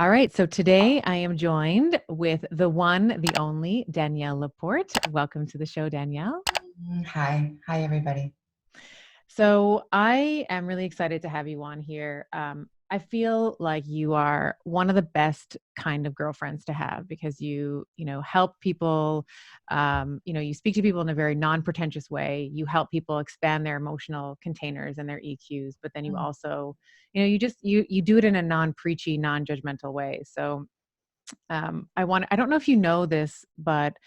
All right. So today I am joined with the one, the only Danielle Laporte. Welcome to the show, Danielle. Hi. Hi, everybody. So I am really excited to have you on here. I feel like you are one of the best kind of girlfriends to have because you help people. You speak to people in a very non-pretentious way. You help people expand their emotional containers and their EQs, but then you Mm. also, you do it in a non-preachy, non-judgmental way. So I don't know if you know this, but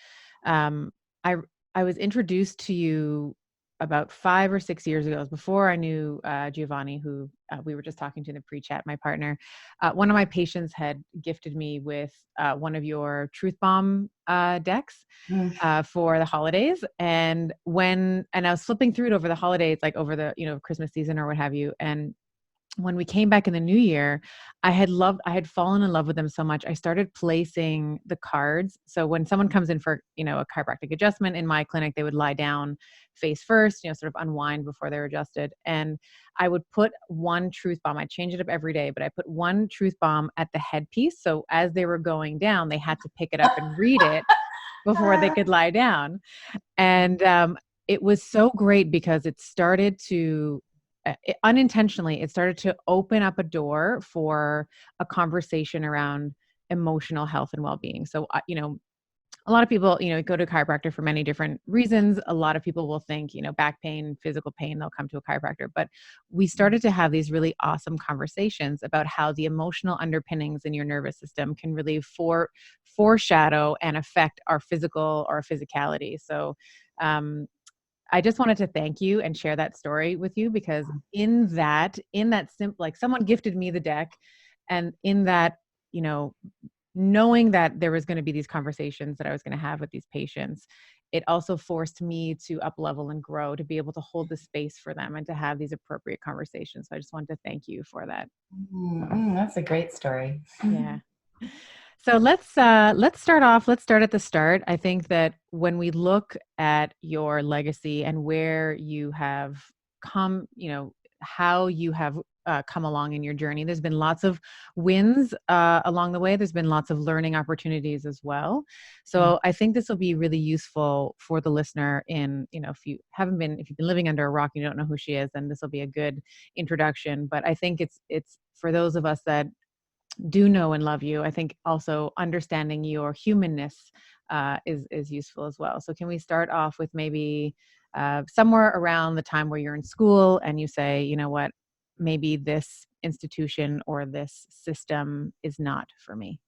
um, I I was introduced to you about 5 or 6 years ago. It was before I knew Giovanni, who we were just talking to in the pre-chat, my partner. One of my patients had gifted me with one of your Truth Bomb decks Mm. for the holidays. And I was flipping through it over the holidays, like over the, Christmas season or what have you. And when we came back in the new year, I had fallen in love with them so much. I started placing the cards. So when someone comes in for, a chiropractic adjustment in my clinic, they would lie down face first, sort of unwind before they're adjusted. And I would put one truth bomb. I change it up every day, but I put one truth bomb at the headpiece. So as they were going down, they had to pick it up and read it before they could lie down. And it was so great because it started to unintentionally, it started to open up a door for a conversation around emotional health and well-being. So, a lot of people, go to a chiropractor for many different reasons. A lot of people will think, back pain, physical pain, they'll come to a chiropractor. But we started to have these really awesome conversations about how the emotional underpinnings in your nervous system can really foreshadow and affect our physical or physicality. So, I just wanted to thank you and share that story with you because in that simple, like someone gifted me the deck, and in that, you know, knowing that there was going to be these conversations that I was going to have with these patients, it also forced me to up level and grow to be able to hold the space for them and to have these appropriate conversations. So I just wanted to thank you for that. That's a great story. Yeah. So let's start off. Let's start at the start. I think that when we look at your legacy and where you have come, how you have come along in your journey, there's been lots of wins along the way. There's been lots of learning opportunities as well. Mm. So I think this will be really useful for the listener. If you've been living under a rock and you don't know who she is, then this will be a good introduction. But I think it's for those of us that do know and love you. I think also understanding your humanness is useful as well. So can we start off with maybe somewhere around the time where you're in school and you say, you know what, maybe this institution or this system is not for me?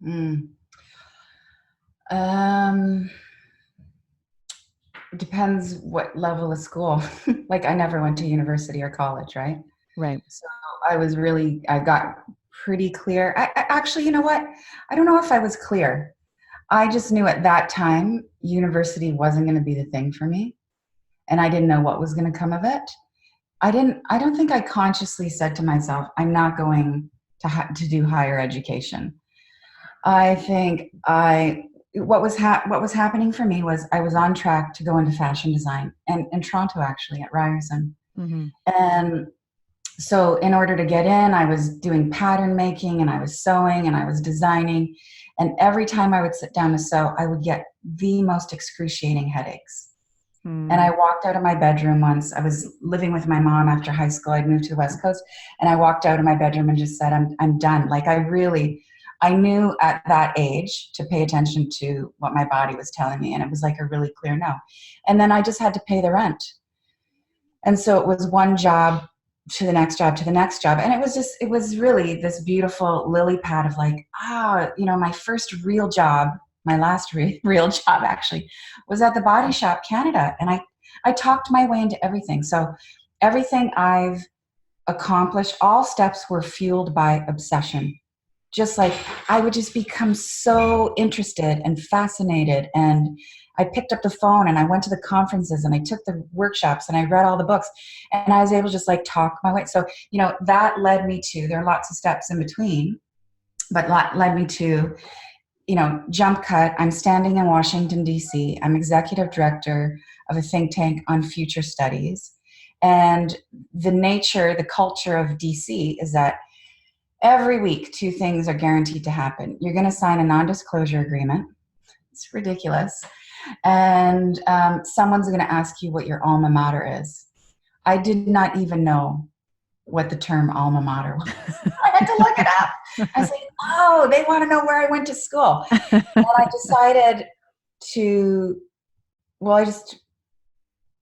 Mm. Um, Depends what level of school. Like I never went to university or college, right? Right. So I got pretty clear. Actually, you know what? I don't know if I was clear. I just knew at that time university wasn't going to be the thing for me, and I didn't know what was going to come of it. I don't think I consciously said to myself, I'm not going to do higher education. I think what was happening for me was I was on track to go into fashion design and in Toronto, actually, at Ryerson. Mm-hmm. And so in order to get in, I was doing pattern making and I was sewing and I was designing. And every time I would sit down to sew, I would get the most excruciating headaches. And I walked out of my bedroom once. I was living with my mom after high school. I'd moved to the West Coast, and I walked out of my bedroom and just said, I'm done. Like I knew at that age to pay attention to what my body was telling me. And it was like a really clear no. And then I just had to pay the rent. And so it was one job to the next job to the next job. And it was really this beautiful lily pad of like, my first real job, my last real job actually was at the Body Shop Canada. And I talked my way into everything. So everything I've accomplished, all steps were fueled by obsession. Just like I would just become so interested and fascinated. And I picked up the phone and I went to the conferences and I took the workshops and I read all the books and I was able to just like talk my way. So, that led me to, there are lots of steps in between, but led me to, jump cut. I'm standing in Washington, D.C. I'm executive director of a think tank on future studies. And the culture of D.C. is that every week, two things are guaranteed to happen. You're going to sign a non-disclosure agreement. It's ridiculous. And someone's going to ask you what your alma mater is. I did not even know what the term alma mater was. I had to look it up. I was like, oh, they want to know where I went to school. And I decided to, well, I just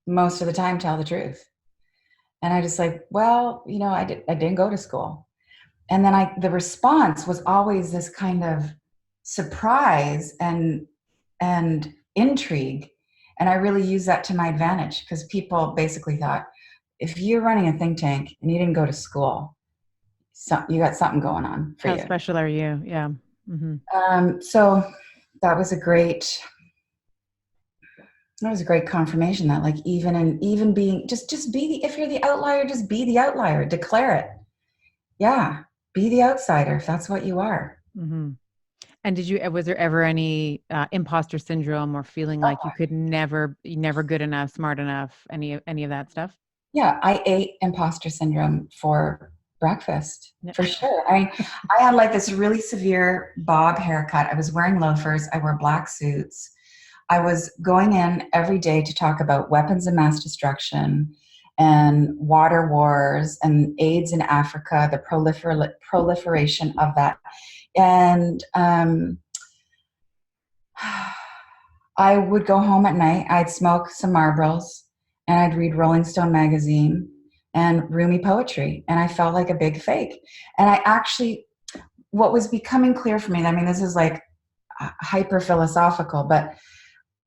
most of the time tell the truth. And I just like, well, you know, I didn't go to school. And then the response was always this kind of surprise and intrigue. And I really used that to my advantage because people basically thought, if you're running a think tank and you didn't go to school, so you got something going on for How you. special are you? Yeah. Mm-hmm. So that was a great confirmation that like even being just be if you're the outlier, just be the outlier, declare it. Yeah. Be the outsider if that's what you are. Mm-hmm. And was there ever any imposter syndrome or feeling like you could never good enough, smart enough, any of that stuff? Yeah, I ate imposter syndrome for breakfast, for sure. I mean, I had like this really severe bob haircut. I was wearing loafers. I wore black suits. I was going in every day to talk about weapons of mass destruction and water wars and AIDS in Africa, the proliferation of that. And I would go home at night. I'd smoke some Marlboros and I'd read Rolling Stone magazine and Rumi poetry. And I felt like a big fake. And I actually, what was becoming clear for me, I mean, this is like hyper philosophical, but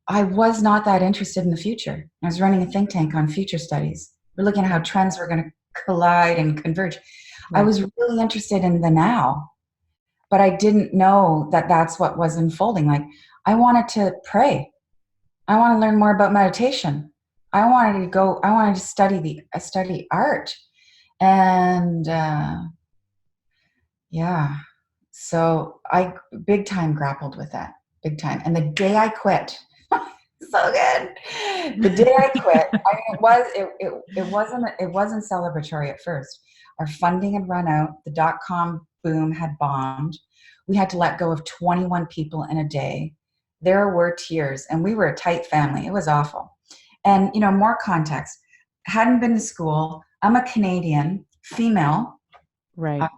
I was not that interested in the future. I was running a think tank on future studies. We're looking at how trends were going to collide and converge. Right. I was really interested in the now, but I didn't know that that's what was unfolding. Like I wanted to pray. I want to learn more about meditation. I wanted to study art. And yeah, so I big time grappled with that, big time. And the day I quit, so good. The day I quit, I mean, it wasn't celebratory at first. Our funding had run out. The .com boom had bombed. We had to let go of 21 people in a day. There were tears, and we were a tight family. It was awful. And you know, more context. Hadn't been to school. I'm a Canadian female, right,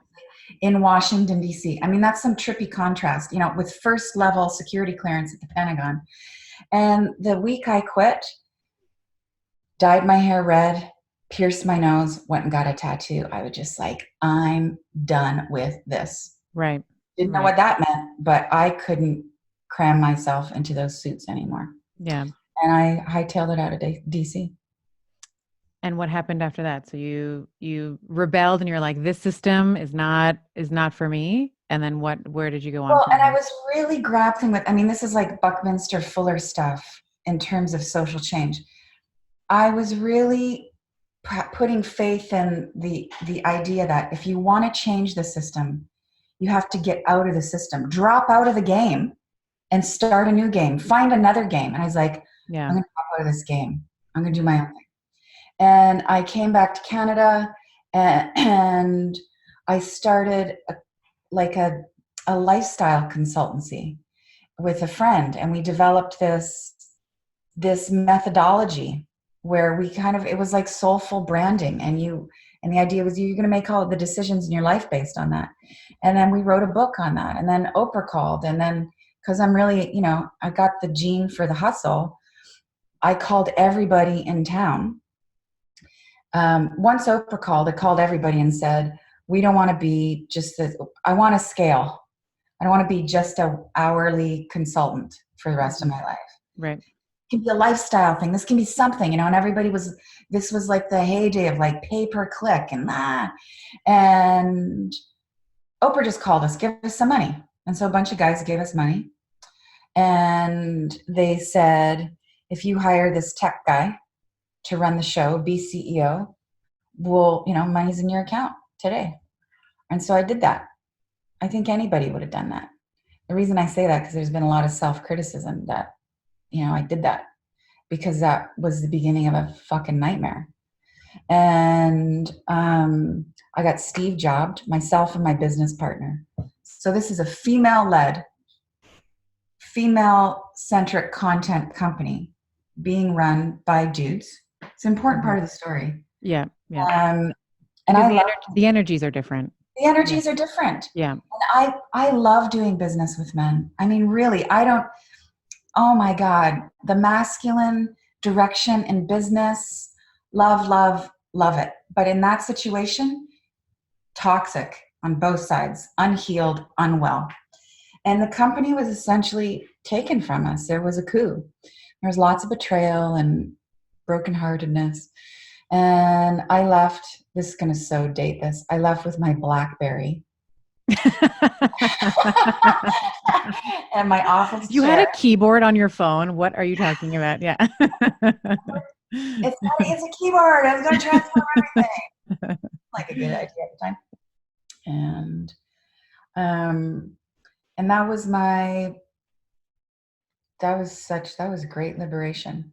in Washington D.C. I mean, that's some trippy contrast. You know, with first level security clearance at the Pentagon. And the week I quit, dyed my hair red, pierced my nose, went and got a tattoo. I was just like, I'm done with this. Right. Didn't know what that meant, but I couldn't cram myself into those suits anymore. Yeah. And I hightailed it out of DC. And what happened after that? So you rebelled and you're like, this system is not for me. And then where did you go on? Well, and I was really grappling with, I mean, this is like Buckminster Fuller stuff in terms of social change. I was really putting faith in the idea that if you want to change the system, you have to get out of the system, drop out of the game and start a new game, find another game. And I was like, I'm going to drop out of this game. I'm going to do my own thing. And I came back to Canada and I started a lifestyle consultancy with a friend. And we developed this methodology where we it was like soulful branding. And the idea was you're going to make all the decisions in your life based on that. And then we wrote a book on that. And then Oprah called. And then, because I'm really, I got the gene for the hustle, I called everybody in town. Once Oprah called, I called everybody and said, we don't want to be just I want to scale. I don't want to be just an hourly consultant for the rest of my life. Right. It can be a lifestyle thing. This can be something, and this was like the heyday of like pay per click and Oprah just called us, give us some money. And so a bunch of guys gave us money. And they said, if you hire this tech guy to run the show, be CEO, money's in your account today. And so I did that. I think anybody would have done that. The reason I say that, because there's been a lot of self-criticism that, I did that because that was the beginning of a fucking nightmare. And I got Steve jobbed, myself and my business partner. So this is a female-led, female-centric content company being run by dudes. It's an important part of the story. Yeah. Yeah. And Because I love the energies are different. the energies are different. Yeah. And I love doing business with men. I mean, really, oh my God, the masculine direction in business, love it. But in that situation, toxic on both sides, unhealed, unwell. And the company was essentially taken from us. There was a coup. There was lots of betrayal and brokenheartedness. And I left, this is going to so date this, I left with my BlackBerry. And my office You chair. had a keyboard on your phone. What are you talking about? Yeah. It's a keyboard. I was going to transform everything. Like a good idea at the time. And that was that was great liberation.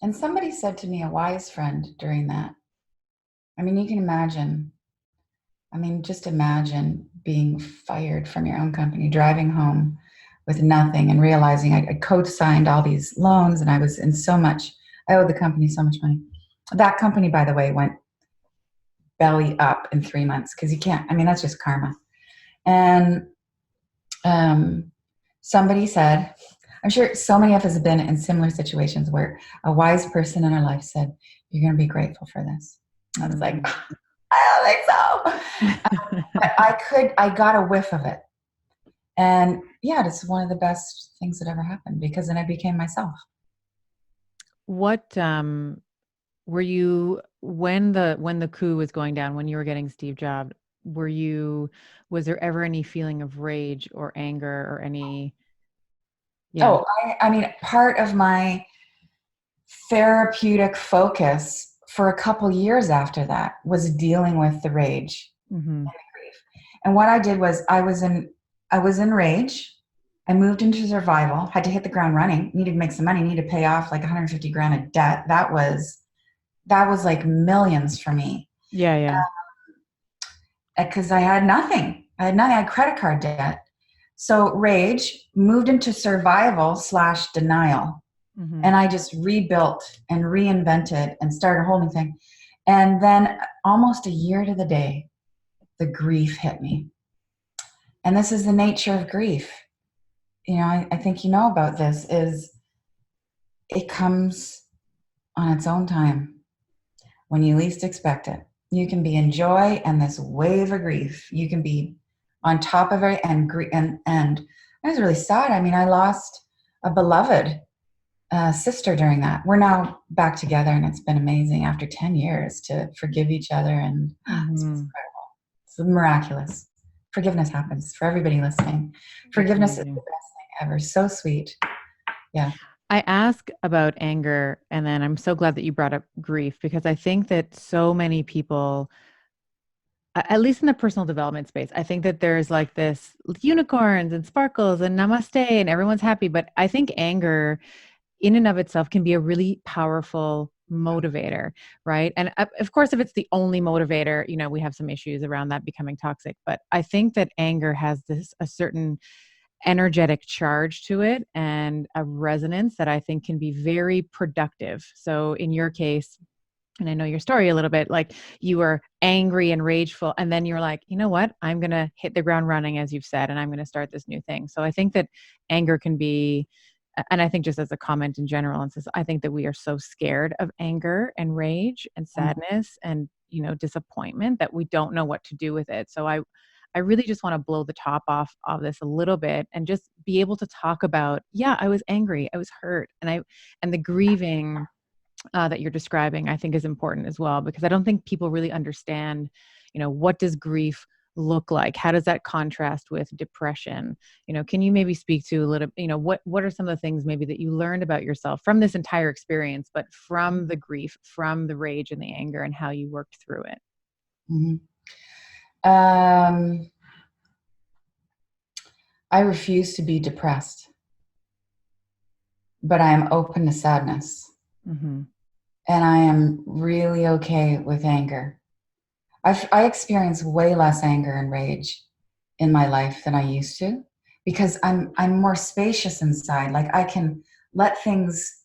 And somebody said to me, a wise friend during that, I mean, you can imagine, just imagine being fired from your own company, driving home with nothing and realizing I co-signed all these loans and I was in so much, I owed the company so much money. That company, by the way, went belly up in 3 months because you can't, that's just karma. And somebody said, I'm sure so many of us have been in similar situations where a wise person in our life said, you're going to be grateful for this. I was like, I don't think so. But I got a whiff of it. And yeah, it's one of the best things that ever happened because then I became myself. What were you when the coup was going down, when you were getting Steve jobbed, was there ever any feeling of rage or anger or any? Yeah. Oh, part of my therapeutic focus for a couple years after that was dealing with the rage and the grief. And what I did was I was in rage. I moved into survival, had to hit the ground running, needed to make some money, needed to pay off like 150 grand of debt. That was like millions for me. Yeah. Yeah. Because I had nothing. I had credit card debt. So rage moved into survival / denial. And I just rebuilt and reinvented and started a whole new thing. And then almost a year to the day, the grief hit me. And this is the nature of grief. I think you know about this, is it comes on its own time when you least expect it. You can be in joy and this wave of grief. You can be on top of it and I was really sad. I lost a beloved sister during that. We're now back together and it's been amazing after 10 years to forgive each other and it's incredible. It's miraculous. Forgiveness happens for everybody listening. Forgiveness is the best thing ever. So sweet. Yeah. I ask about anger, and then I'm so glad that you brought up grief, because I think that so many people, at least in the personal development space, I think that there's like this unicorns and sparkles and namaste and everyone's happy. But I think anger in and of itself can be a really powerful motivator, right? And of course, if it's the only motivator, we have some issues around that becoming toxic. But I think that anger has a certain energetic charge to it and a resonance that I think can be very productive. So in your case, and I know your story a little bit, like you were angry and rageful, and then you're like, you know what, I'm going to hit the ground running, as you've said, and I'm going to start this new thing. So I think that anger can be, and I think just as a comment in general, and says, I think that we are so scared of anger and rage and sadness and, disappointment that we don't know what to do with it. So I really just want to blow the top off of this a little bit and just be able to talk about, I was angry, I was hurt, and the grieving that you're describing, I think is important as well, because I don't think people really understand, what does grief look like? How does that contrast with depression? Can you maybe speak to a little, what are some of the things maybe that you learned about yourself from this entire experience, but from the grief, from the rage and the anger, and how you worked through it? Mm-hmm. I refuse to be depressed, but I am open to sadness. And I am really okay with anger. I experience way less anger and rage in my life than I used to, because I'm more spacious inside. Like I can let things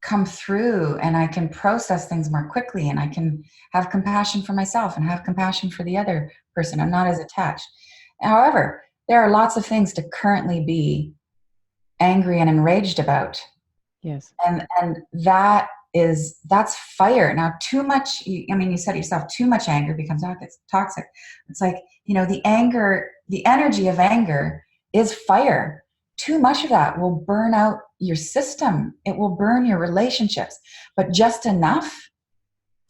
come through, and I can process things more quickly, and I can have compassion for myself and have compassion for the other person. I'm not as attached. However, there are lots of things to currently be angry and enraged about. Yes. And that's fire. Now, too much, I mean, you said it yourself, too much anger becomes toxic. It's like, the anger, the energy of anger is fire. Too much of that will burn out your system. It will burn your relationships, but just enough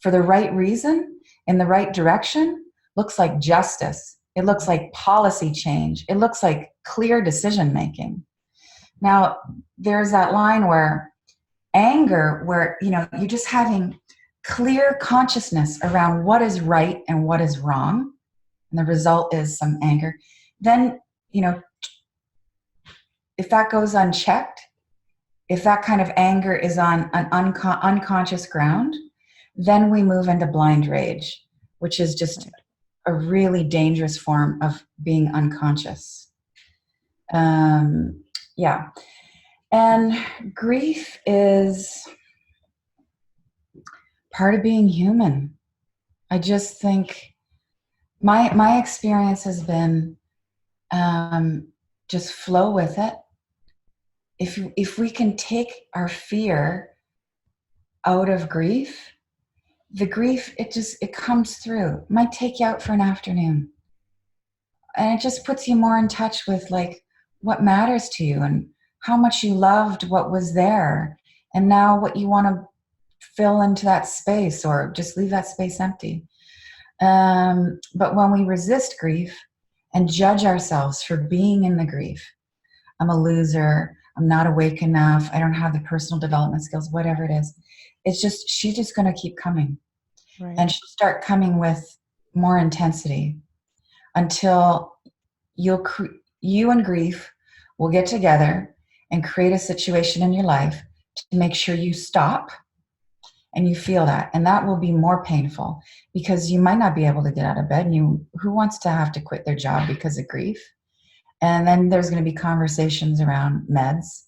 for the right reason, in the right direction, looks like justice. It looks like policy change. It looks like clear decision making. Now, there's that line where anger, where you're just having clear consciousness around what is right and what is wrong, and the result is some anger. Then, if that goes unchecked, if that kind of anger is on an unconscious ground, then we move into blind rage, which is just a really dangerous form of being unconscious. Yeah. And grief is part of being human. I just think my experience has been, just flow with it. If we can take our fear out of grief, the grief, it comes through. It might take you out for an afternoon, and it just puts you more in touch with like what matters to you and how much you loved what was there, and now what you want to fill into that space, or just leave that space empty. But when we resist grief and judge ourselves for being in the grief, I'm a loser, I'm not awake enough, I don't have the personal development skills, whatever it is, she's just going to keep coming. Right. And she'll start coming with more intensity until you and grief will get together and create a situation in your life to make sure you stop and you feel that. And that will be more painful, because you might not be able to get out of bed. And who wants to have to quit their job because of grief? And then there's going to be conversations around meds.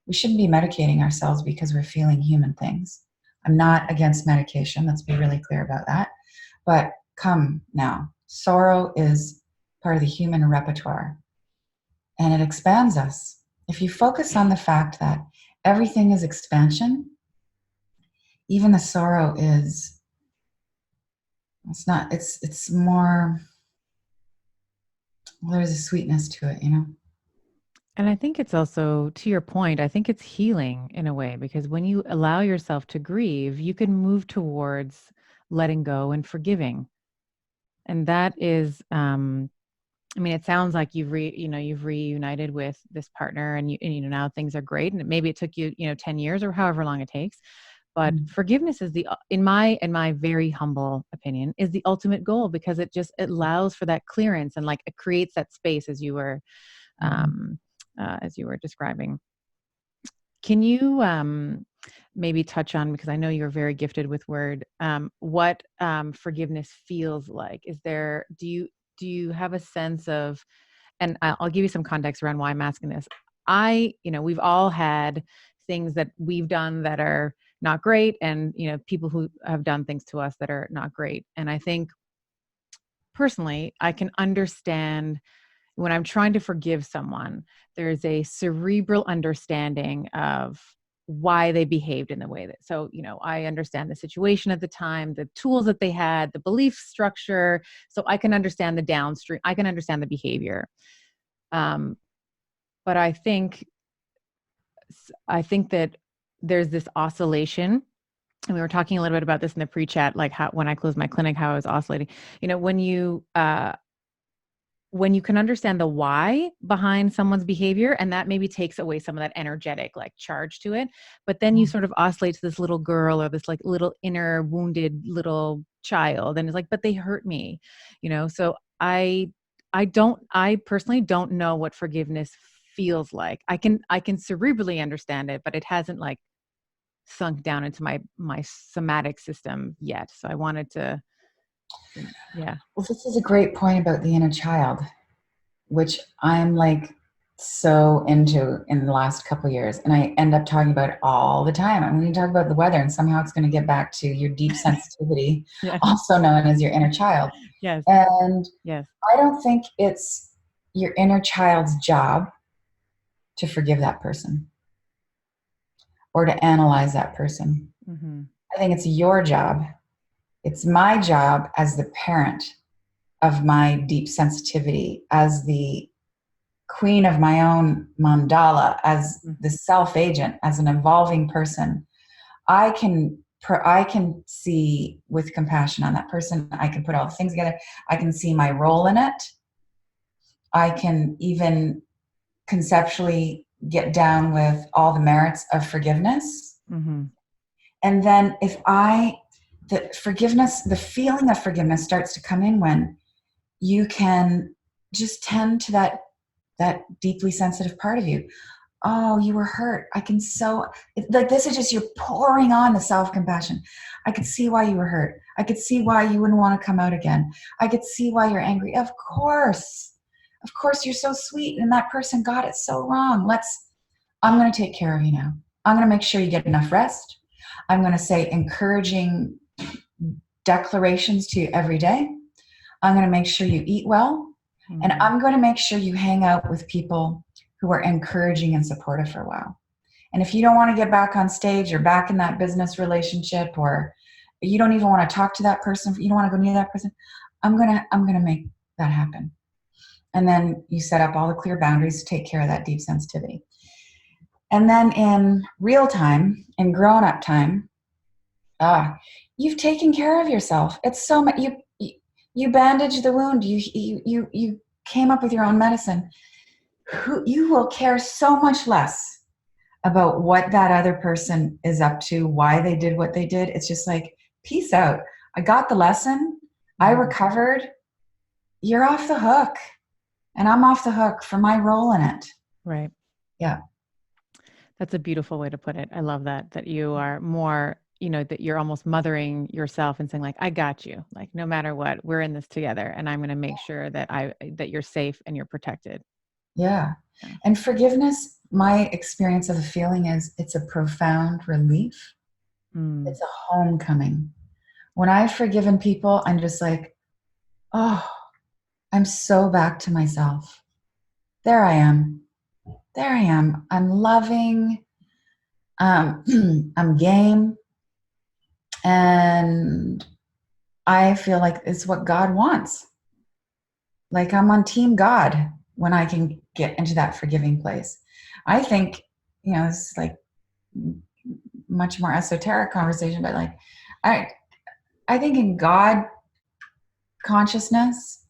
We shouldn't be medicating ourselves because we're feeling human things. I'm not against medication. Let's be really clear about that. But come now, sorrow is part of the human repertoire, and it expands us. If you focus on the fact that everything is expansion, even the sorrow is, it's more, well, there's a sweetness to it, And I think it's also, to your point, I think it's healing in a way, because when you allow yourself to grieve, you can move towards letting go and forgiving. And that is, it sounds like you've reunited with this partner, and now things are great. And maybe it took you, 10 years or however long it takes. But forgiveness is in my very humble opinion, is the ultimate goal, because it allows for that clearance, and like it creates that space as you were describing. Can you maybe touch on, because I know you're very gifted with word, what forgiveness feels like? Do you have a sense of, and I'll give you some context around why I'm asking this. We've all had things that we've done that are not great, and, people who have done things to us that are not great. And I think personally, I can understand when I'm trying to forgive someone, there's a cerebral understanding of why they behaved in the way that, so, I understand the situation at the time, the tools that they had, the belief structure. So I can understand the downstream, I can understand the behavior. But I think that there's this oscillation. And we were talking a little bit about this in the pre-chat, like how, when I closed my clinic, how I was oscillating, when you can understand the why behind someone's behavior, and that maybe takes away some of that energetic like charge to it, but then you sort of oscillate to this little girl, or this like little inner wounded little child, and it's like, but they hurt me, so I personally don't know what forgiveness feels like. I can cerebrally understand it, but it hasn't like sunk down into my somatic system yet. So I wanted to Yeah. Well, this is a great point about the inner child, which I'm like so into in the last couple of years. And I end up talking about it all the time. I'm going to talk about the weather, and somehow it's going to get back to your deep sensitivity, Yes. also known as your inner child. Yes. And Yes. I don't think it's your inner child's job to forgive that person or to analyze that person. Mm-hmm. I think it's your job. It's my job as the parent of my deep sensitivity, as the queen of my own mandala, as the self agent, as an evolving person. I can see with compassion on that person. I can put all the things together. I can see my role in it. I can even conceptually get down with all the merits of forgiveness. Mm-hmm. And then the forgiveness, the feeling of forgiveness starts to come in when you can just tend to that deeply sensitive part of you. Oh, you were hurt. Like this is just you're pouring on the self-compassion. I could see why you were hurt. I could see why you wouldn't want to come out again. I could see why you're angry. Of course. Of course, you're so sweet and that person got it so wrong. I'm going to take care of you now. I'm going to make sure you get enough rest. I'm going to say encouraging declarations to you every day. I'm going to make sure you eat well. Mm-hmm. And I'm going to make sure you hang out with people who are encouraging and supportive for a while. And if you don't want to get back on stage or back in that business relationship, or you don't even want to talk to that person, you don't want to go near that person, I'm going to make that happen. And then you set up all the clear boundaries to take care of that deep sensitivity. And then in real time, in grown-up time, you've taken care of yourself. It's so much. You bandaged the wound. You came up with your own medicine. You will care so much less about what that other person is up to, why they did what they did. It's just like, peace out. I got the lesson. I recovered. You're off the hook. And I'm off the hook for my role in it. Right. Yeah. That's a beautiful way to put it. I love that you are more, that you're almost mothering yourself and saying like, I got you, like, no matter what, we're in this together and I'm going to make sure that you're safe and you're protected. Yeah. And forgiveness, my experience of the feeling is it's a profound relief. It's a homecoming. When I've forgiven people, I'm just like, oh, I'm so back to myself. There I am. I'm loving. I'm game. And I feel like it's what God wants. Like I'm on team God when I can get into that forgiving place. I think, this is like much more esoteric conversation, but like, I think in God consciousness,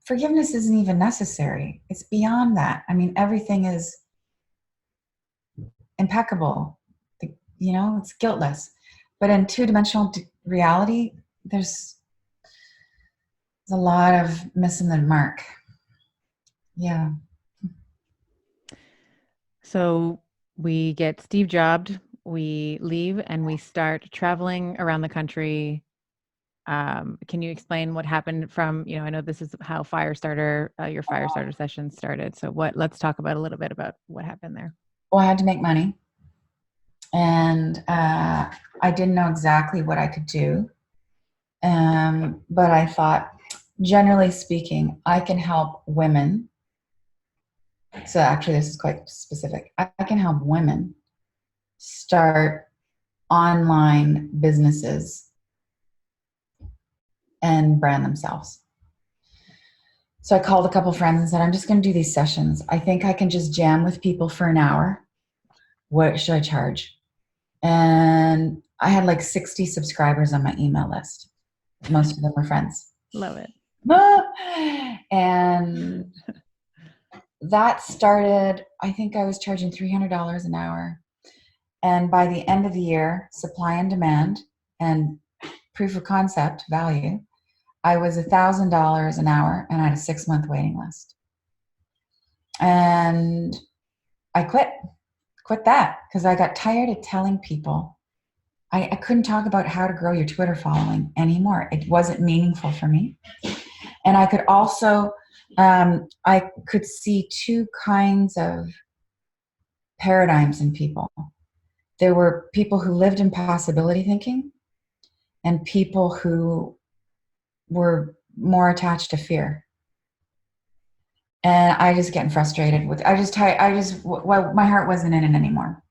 forgiveness isn't even necessary. It's beyond that. I mean, everything is impeccable. It's guiltless. But in two-dimensional reality, there's a lot of missing the mark. Yeah. So we get Steve jobbed, we leave and we start traveling around the country. Can you explain what happened from, I know this is how Firestarter, your Firestarter session started. So let's talk about a little bit about what happened there. Well, I had to make money. And I didn't know exactly what I could do. But I thought, generally speaking, I can help women. So actually, this is quite specific. I can help women start online businesses and brand themselves. So I called a couple friends and said, I'm just going to do these sessions. I think I can just jam with people for an hour. What should I charge? And I had like 60 subscribers on my email list. Most of them were friends. Love it. And that started, I think I was charging $300 an hour. And by the end of the year, supply and demand and proof of concept value, I was $1,000 an hour and I had a 6-month waiting list. And I quit that because I got tired of telling people I couldn't talk about how to grow your Twitter following anymore. It wasn't meaningful for me. And I could also, I could see two kinds of paradigms in people. There were people who lived in possibility thinking and people who were more attached to fear. And I just getting frustrated with, well, my heart wasn't in it anymore.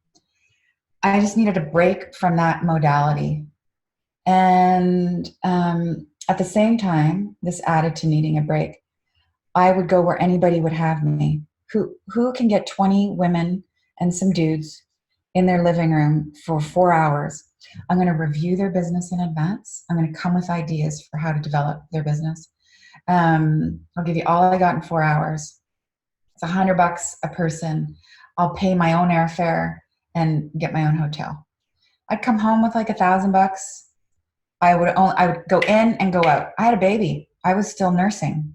I just needed a break from that modality. And at the same time, this added to needing a break. I would go where anybody would have me. Who can get 20 women and some dudes in their living room for 4 hours? I'm going to review their business in advance. I'm going to come with ideas for how to develop their business. I'll give you all I got in 4 hours. It's $100 a person. I'll pay my own airfare and get my own hotel. I'd come home with like $1,000. I would go in and go out. I had a baby. I was still nursing.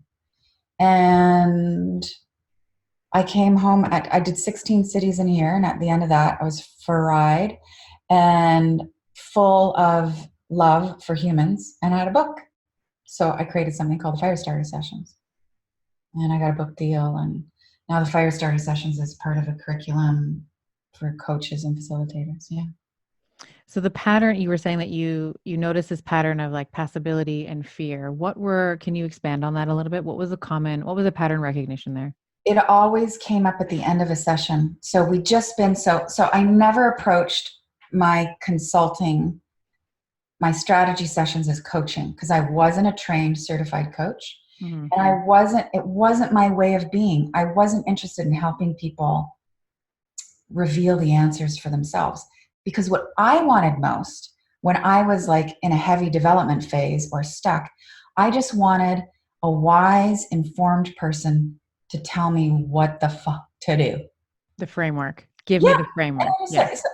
And I came home, I did 16 cities in a year. And at the end of that, I was fried and full of love for humans, and I had a book. So I created something called the Firestarter sessions. And I got a book deal. And now the Firestarter sessions is part of a curriculum for coaches and facilitators. Yeah. So the pattern, you were saying that you noticed this pattern of like passability and fear. Can you expand on that a little bit? What was the pattern recognition there? It always came up at the end of a session. So I never approached my strategy sessions as coaching because I wasn't a trained certified coach. Mm-hmm. And it wasn't my way of being. I wasn't interested in helping people reveal the answers for themselves. Because what I wanted most when I was like in a heavy development phase or stuck, I just wanted a wise, informed person to tell me what the fuck to do. The framework. Give me the framework.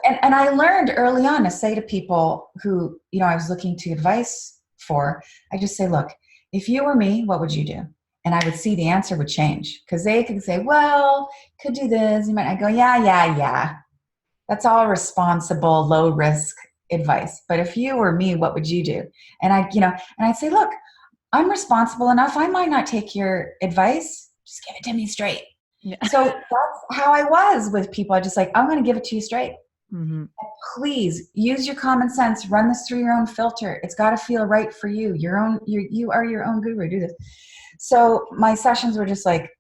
And I learned early on to say to people who, I was looking to advice for, I just say, look, if you were me, what would you do? And I would see the answer would change because they could say, well, could do this. I go, yeah. That's all responsible, low risk advice. But if you were me, what would you do? And I'd say, look, I'm responsible enough. I might not take your advice. Just give it to me straight. Yeah. So that's how I was with people. I just I'm going to give it to you straight. Mm-hmm. Please use your common sense. Run this through your own filter. It's got to feel right for you. You are your own guru. Do this. So my sessions were just like,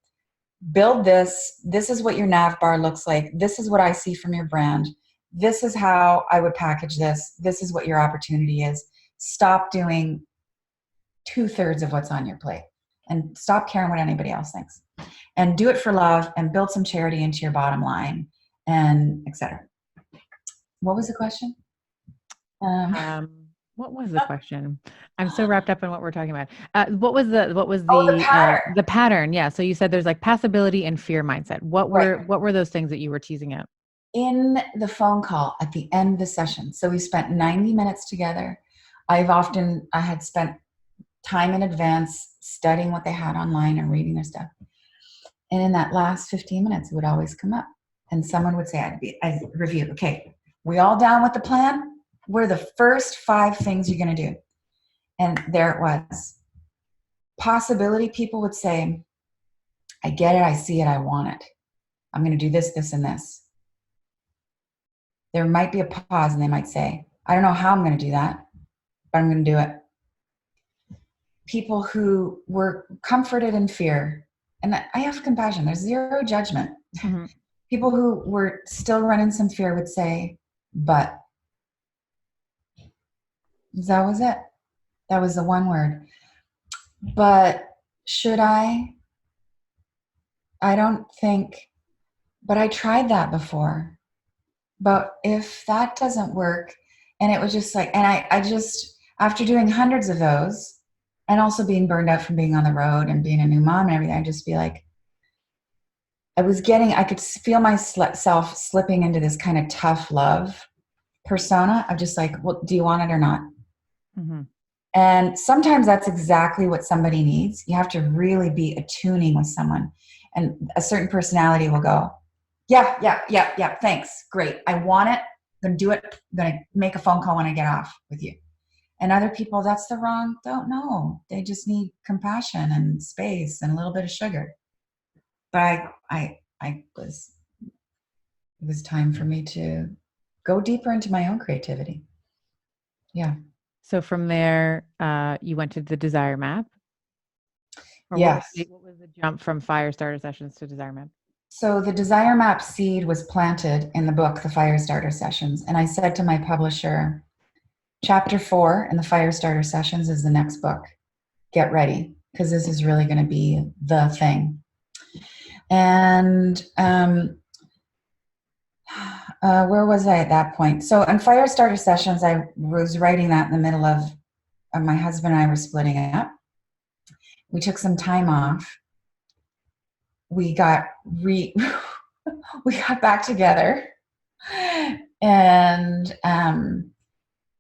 build this. This is what your nav bar looks like. This is what I see from your brand. This is how I would package this. This is what your opportunity is. Stop doing 2/3 of what's on your plate and stop caring what anybody else thinks, and do it for love and build some charity into your bottom line and etc. What was the question? What was the question? I'm so wrapped up in what we're talking about. What was the pattern? The pattern? Yeah. So you said there's like passability and fear mindset. What were those things that you were teasing out? In the phone call at the end of the session. So we spent 90 minutes together. I had spent time in advance studying what they had online and reading their stuff. And in that last 15 minutes, it would always come up. And someone would say, I'd review, okay, we all down with the plan? What are the first 5 things you're going to do? And there it was. Possibility people would say, I get it, I see it, I want it. I'm going to do this, this, and this. There might be a pause and they might say, I don't know how I'm going to do that, but I'm going to do it. People who were comforted in fear, and I have compassion, there's zero judgment. Mm-hmm. People who were still running some fear would say, but. That was it. That was the one word. But should I? I don't think, but I tried that before. But if that doesn't work, and it was just like, and I just, after doing hundreds of those, and also being burned out from being on the road and being a new mom and everything, I'd just be like, I could feel myself slipping into this kind of tough love persona of just like, well, do you want it or not? Mm-hmm. And sometimes that's exactly what somebody needs. You have to really be attuning with someone, and a certain personality will go, yeah, thanks, great, I want it, I'm going to do it. I'm going to make a phone call when I get off with you. And other people, that's the wrong, don't know. They just need compassion and space and a little bit of sugar. But it was time for me to go deeper into my own creativity. Yeah. So from there, you went to the Desire Map? Or Yes. what was the jump from Firestarter sessions to Desire Map? So the Desire Map seed was planted in the book, The Firestarter Sessions. And I said to my publisher, chapter 4 in the Firestarter Sessions is the next book. Get ready, because this is really going to be the thing. And where was I at that point? So in Firestarter Sessions, I was writing that in the middle of my husband and I were splitting up. We took some time off. We got we got back together, and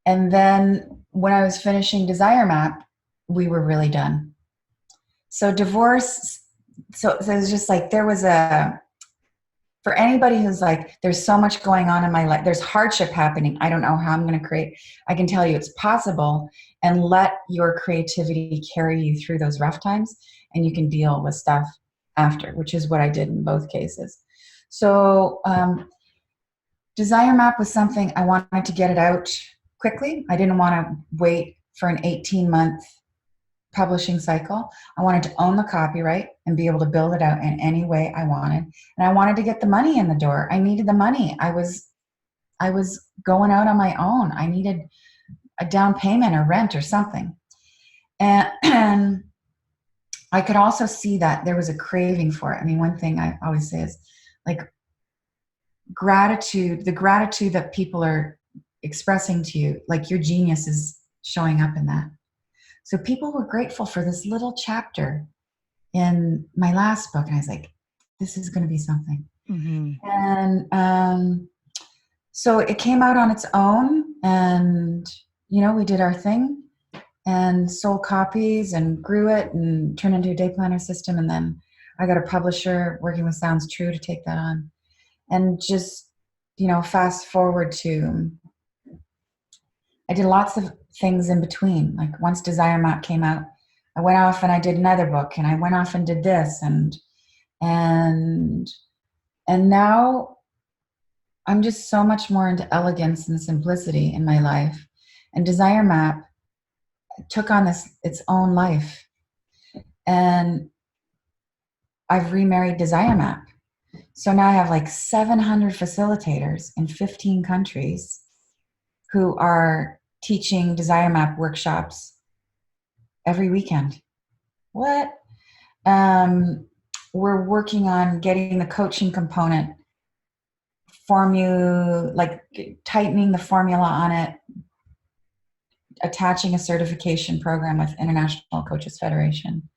then when I was finishing Desire Map, we were really done. So divorce. So it was just like there was for anybody who's like, there's so much going on in my life, there's hardship happening, I don't know how I'm going to create. I can tell you it's possible, and let your creativity carry you through those rough times, and you can deal with stuff after, which is what I did in both cases. So Desire Map was something I wanted to get it out quickly. I didn't want to wait for an 18-month publishing cycle. I wanted to own the copyright and be able to build it out in any way I wanted. And I wanted to get the money in the door. I needed the money. I was going out on my own. I needed a down payment or rent or something. And I could also see that there was a craving for it. I mean, one thing I always say is like gratitude, the gratitude that people are expressing to you, like your genius is showing up in that. So people were grateful for this little chapter in my last book. And I was like, this is going to be something. Mm-hmm. And so it came out on its own, and, you know, we did our thing and sold copies and grew it and turned into a day planner system. And then I got a publisher working with Sounds True to take that on. And just, you know, fast forward to, I did lots of things in between. Like once Desire Map came out, I went off and I did another book, and I went off and did this. And now I'm just so much more into elegance and simplicity in my life. And Desire Map took on its own life. And I've remarried Desire Map. So now I have like 700 facilitators in 15 countries who are teaching Desire Map workshops every weekend. What? We're working on getting the coaching component like tightening the formula on it, attaching a certification program with International Coaches Federation.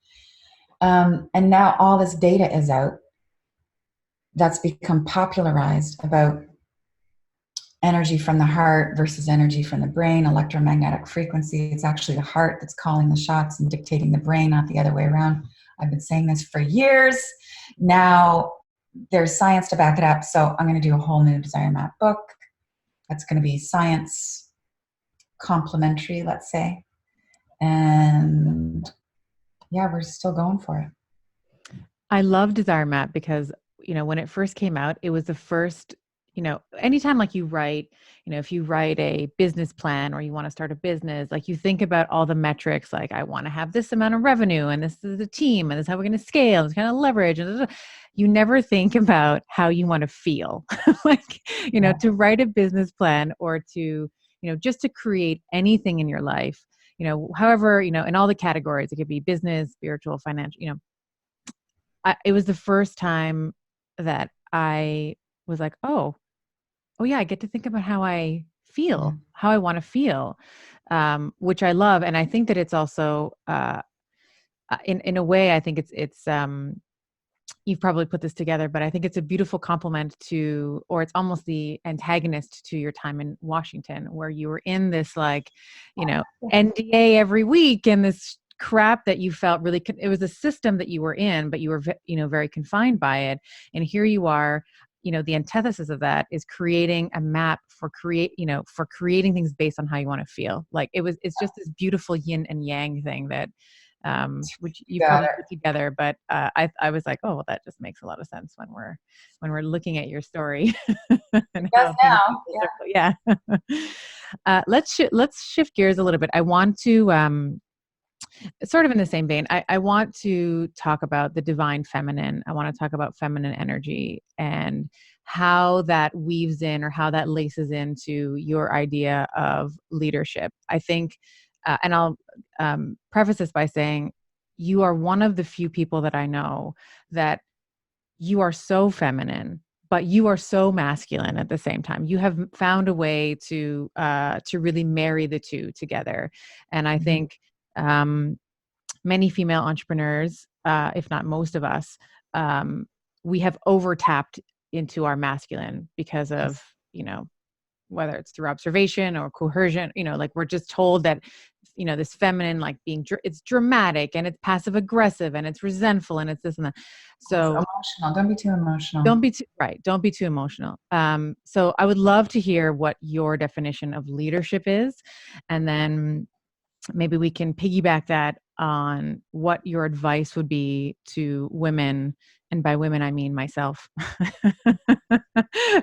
And now all this data is out that's become popularized about energy from the heart versus energy from the brain, electromagnetic frequency. It's actually the heart that's calling the shots and dictating the brain, not the other way around. I've been saying this for years. Now there's science to back it up. So I'm going to do a whole new Desire Map book. That's going to be science complementary, let's say. And yeah, we're still going for it. I love Desire Map because, you know, when it first came out, it was the first, you know, anytime like you write, you know, if you write a business plan or you want to start a business, like you think about all the metrics, like I want to have this amount of revenue and this is the team and this is how we're going to scale, this kind of leverage. And you never think about how you want to feel. Like, you know, to write a business plan or to, you know, just to create anything in your life, you know, however, you know, in all the categories, it could be business, spiritual, financial, you know, it was the first time that I was like, oh yeah, I get to think about how I feel, how I want to feel, which I love. And I think that it's also, in a way, I think it's you've probably put this together, but I think it's a beautiful complement to, or it's almost the antagonist to your time in Washington, where you were in this, like, you know, NDA every week and this crap that you felt really, it was a system that you were in, but you were, you know, very confined by it. And here you are, the antithesis of that is creating a map for creating things based on how you want to feel. Like it's just this beautiful yin and yang thing that which you probably put together, but I was like, oh, well, that just makes a lot of sense when we're looking at your story. And Yes, now. Yeah. Let's shift gears a little bit. I want to sort of in the same vein, I want to talk about the divine feminine. I want to talk about feminine energy and how that weaves in, or how that laces into your idea of leadership. I think, and I'll preface this by saying, you are one of the few people that I know that you are so feminine, but you are so masculine at the same time. You have found a way to really marry the two together. And I think many female entrepreneurs, if not most of us, we have overtapped into our masculine because of, whether it's through observation or coercion, like we're just told that, this feminine, like it's dramatic and it's passive aggressive and it's resentful and it's this and that. So emotional. Don't be too emotional. Don't be too emotional. So I would love to hear what your definition of leadership is. And then maybe we can piggyback that on what your advice would be to women, and by women I mean myself,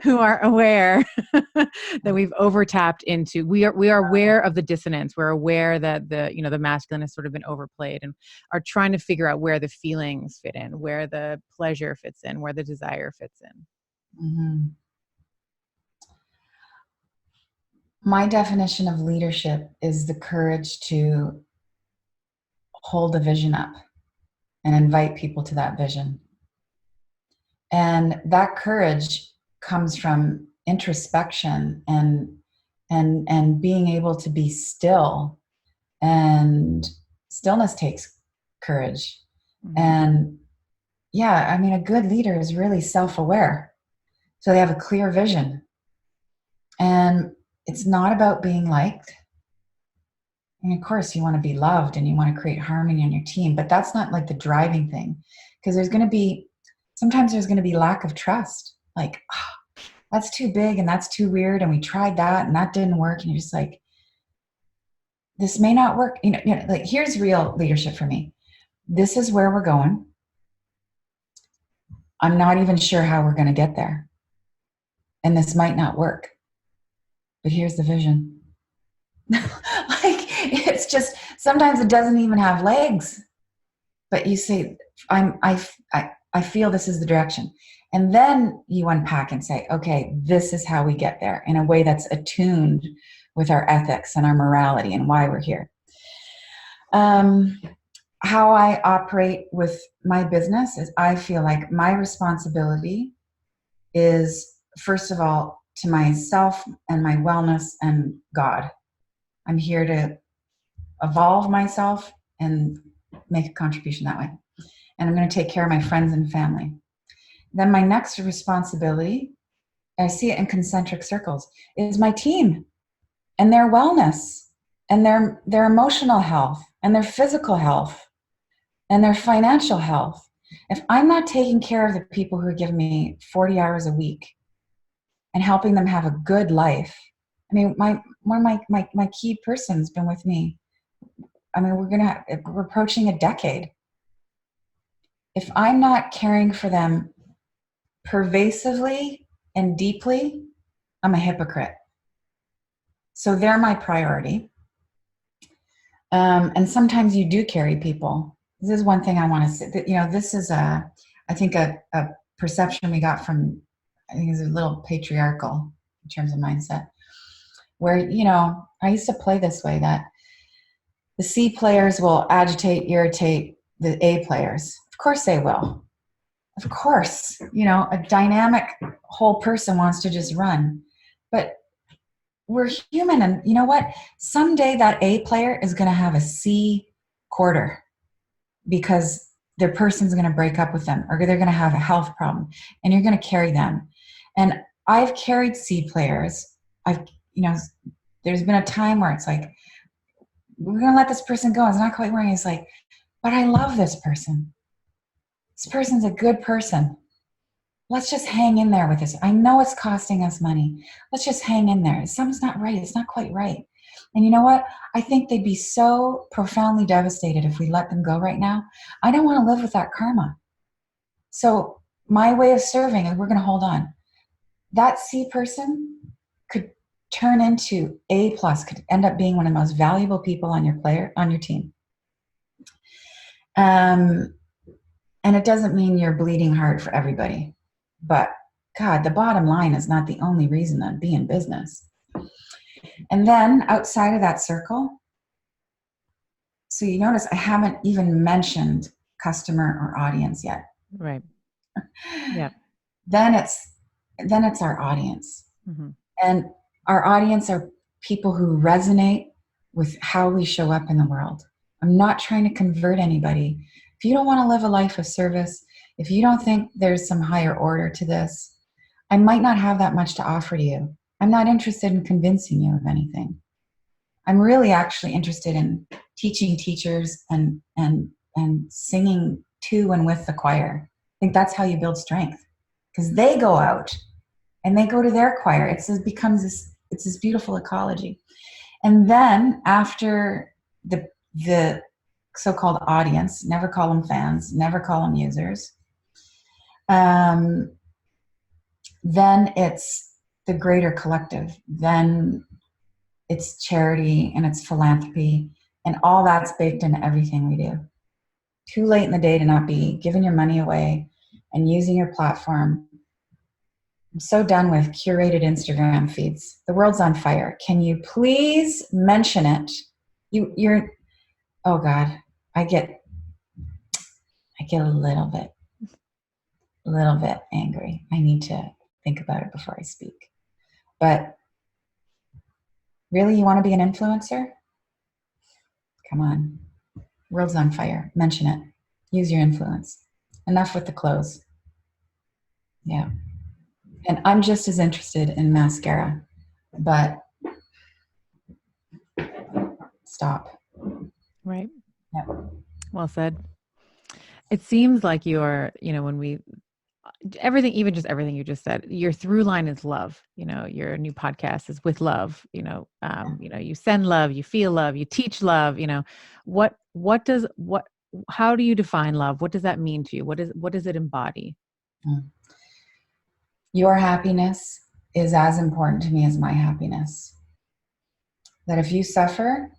who are aware that we've overtapped into. We are aware of the dissonance. We're aware that the masculine has sort of been overplayed, and are trying to figure out where the feelings fit in, where the pleasure fits in, where the desire fits in. Mm-hmm. My definition of leadership is the courage to hold a vision up and invite people to that vision. And that courage comes from introspection and being able to be still. And stillness takes courage. Mm-hmm. And yeah, I mean, a good leader is really self-aware. So they have a clear vision. And it's not about being liked. And of course, you want to be loved and you want to create harmony in your team, but that's not like the driving thing. Because sometimes there's going to be lack of trust. Like, oh, that's too big and that's too weird. And we tried that and that didn't work. And you're just like, this may not work. Like, here's real leadership for me. This is where we're going. I'm not even sure how we're going to get there. And this might not work. But here's the vision. Like, it's just, sometimes it doesn't even have legs. But you say, I feel this is the direction. And then you unpack and say, okay, this is how we get there in a way that's attuned with our ethics and our morality and why we're here. How I operate with my business is, I feel like my responsibility is, first of all, to myself and my wellness and God. I'm here to evolve myself and make a contribution that way. And I'm going to take care of my friends and family. Then my next responsibility, I see it in concentric circles, is my team and their wellness and their emotional health and their physical health and their financial health. If I'm not taking care of the people who give me 40 hours a week and helping them have a good life, I mean, one of my key person's been with me. I mean, we're approaching a decade. If I'm not caring for them pervasively and deeply, I'm a hypocrite. So they're my priority. And sometimes you do carry people. This is one thing I want to say. This is I think a perception we got from, I think it's a little patriarchal in terms of mindset, where, I used to play this way, that the C players will agitate, irritate the A players. Of course they will. Of course, a dynamic whole person wants to just run. But we're human, and you know what? Someday that A player is going to have a C quarter because their person's going to break up with them, or they're going to have a health problem, and you're going to carry them. And I've carried C players. There's been a time where it's like, we're going to let this person go. It's not quite working. It's like, but I love this person. This person's a good person. let's just hang in there with this. I know it's costing us money. Let's just hang in there. Something's not right. It's not quite right. And you know what? I think they'd be so profoundly devastated if we let them go right now. I don't want to live with that karma. So my way of serving is we're going to hold on. That C person could turn into A plus, could end up being one of the most valuable people on your team. And it doesn't mean you're bleeding hard for everybody. But God, the bottom line is not the only reason to be in business. And then outside of that circle, so you notice I haven't even mentioned customer or audience yet. Right. Yeah. Then it's our audience. Mm-hmm. And our audience are people who resonate with how we show up in the world. I'm not trying to convert anybody. If you don't want to live a life of service, if you don't think there's some higher order to this, I might not have that much to offer to you. I'm not interested in convincing you of anything. I'm really actually interested in teaching teachers and singing to and with the choir. I think that's how you build strength, because they go out and they go to their choir. It's this beautiful ecology. And then after the so-called audience, never call them fans, never call them users, then it's the greater collective. Then it's charity and it's philanthropy, and all that's baked into everything we do. Too late in the day to not be giving your money away and using your platform. I'm so done with curated Instagram feeds. The world's on fire. Can you please mention it? You're, oh God, I get a little bit angry. I need to think about it before I speak. But really, you want to be an influencer? Come on. World's on fire. Mention it. Use your influence. Enough with the clothes. Yeah. And I'm just as interested in mascara, but stop. Right. Yeah. Well said. It seems like you're, when everything, even just everything you just said, your through line is love. Your new podcast is with love. You send love, you feel love, you teach love. How do you define love? What does that mean to you? What does it embody? Your happiness is as important to me as my happiness. That if you suffer,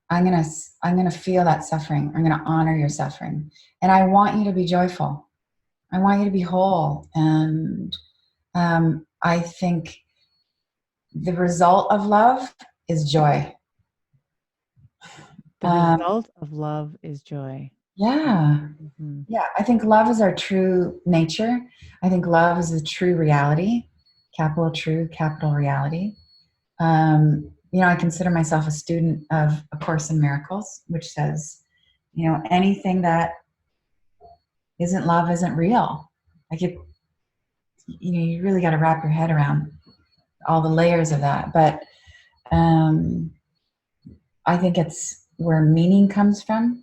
I'm gonna feel that suffering. I'm gonna honor your suffering, and I want you to be joyful. I want you to be whole, and I think the result of love is joy. The result of love is joy. Yeah. Mm-hmm. Yeah, I think love is our true nature. I think love is the true reality, capital true, capital reality. I consider myself a student of A Course in Miracles, which says, anything that isn't love isn't real. Like you really got to wrap your head around all the layers of that. But I think it's where meaning comes from.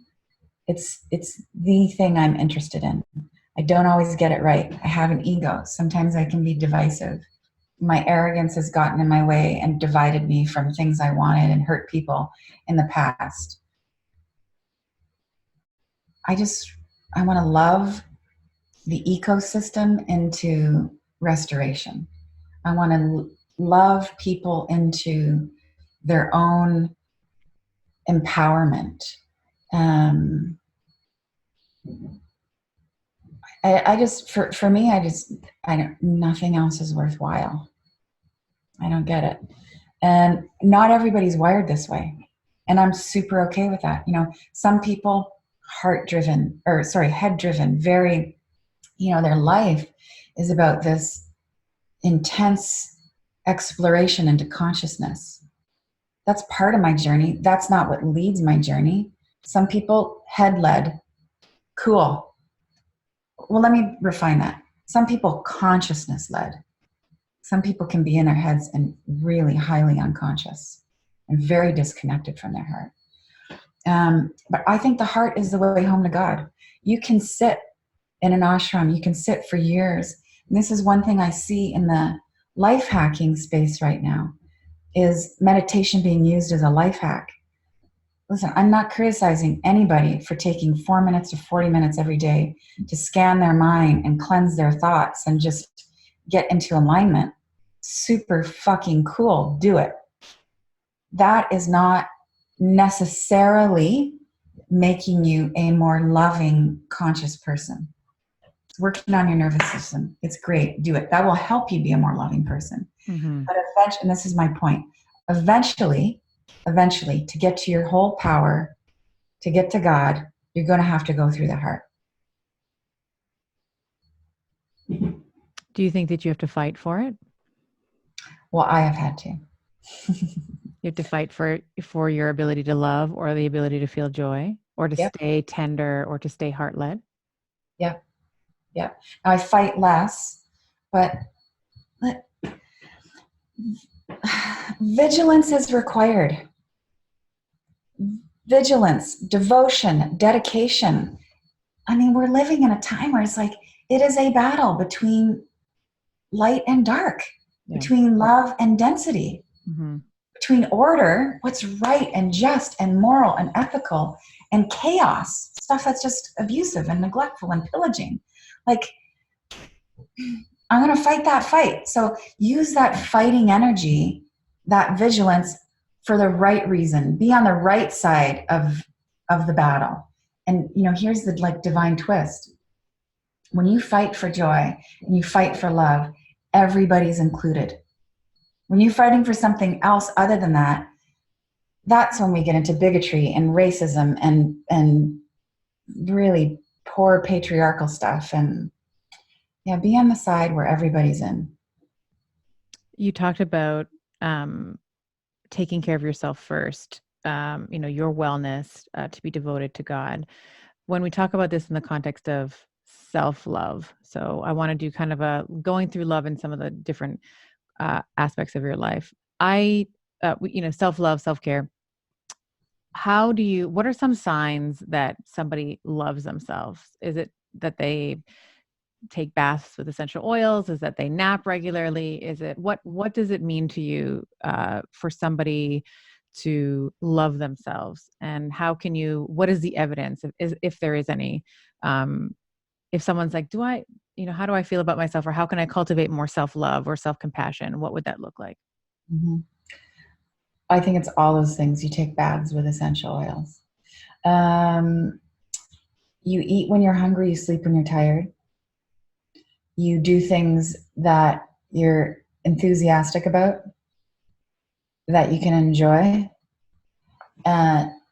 It's the thing I'm interested in. I don't always get it right. I have an ego. Sometimes I can be divisive. My arrogance has gotten in my way and divided me from things I wanted and hurt people in the past. I want to love the ecosystem into restoration. I want to love people into their own empowerment. For me, nothing else is worthwhile. I don't get it. And not everybody's wired this way. And I'm super okay with that. Some people head-driven, very, their life is about this intense exploration into consciousness. That's part of my journey. That's not what leads my journey. Some people head-led. Cool. Well, let me refine that. Some people consciousness-led. Some people can be in their heads and really highly unconscious and very disconnected from their heart. But I think the heart is the way home to God. You can sit in an ashram. You can sit for years This is one thing I see in the life hacking space right now, is meditation being used as a life hack. Listen, I'm not criticizing anybody for taking 4 minutes to 40 minutes every day to scan their mind and cleanse their thoughts and just get into alignment. Super fucking cool. Do it. That is not necessarily making you a more loving, conscious person. It's working on your nervous system. It's great. Do it. That will help you be a more loving person. Mm-hmm. But eventually, and this is my point, eventually, to get to your whole power, to get to God, you're going to have to go through the heart. Do you think that you have to fight for it? Well, I have had to. You have to fight for your ability to love, or the ability to feel joy, or to stay tender, or to stay heart-led? Yep. Now I fight less, but vigilance is required. Vigilance, devotion, dedication. I mean, we're living in a time where it's like, it is a battle between light and dark, between love and density, between order, what's right and just and moral and ethical, and chaos, stuff that's just abusive and neglectful and pillaging. Like, I'm going to fight that fight. So use that fighting energy, that vigilance, for the right reason. Be on the right side of the battle. And, here's the divine twist. When you fight for joy and you fight for love, everybody's included. When you're fighting for something else other than that, that's when we get into bigotry and racism and really poor patriarchal stuff. And be on the side where everybody's in. You talked about taking care of yourself first, your wellness, to be devoted to God. When we talk about this in the context of self-love, so I want to do kind of a going through love in some of the different aspects of your life. Self-love, self-care. What are some signs that somebody loves themselves? Is it that they take baths with essential oils? Is that they nap regularly? Is it what does it mean to you for somebody to love themselves? And what is the evidence, if there is any? If someone's like, how do I feel about myself, or how can I cultivate more self-love or self-compassion? What would that look like? Mm-hmm. I think it's all those things. You take baths with essential oils. You eat when you're hungry, you sleep when you're tired. You do things that you're enthusiastic about, that you can enjoy.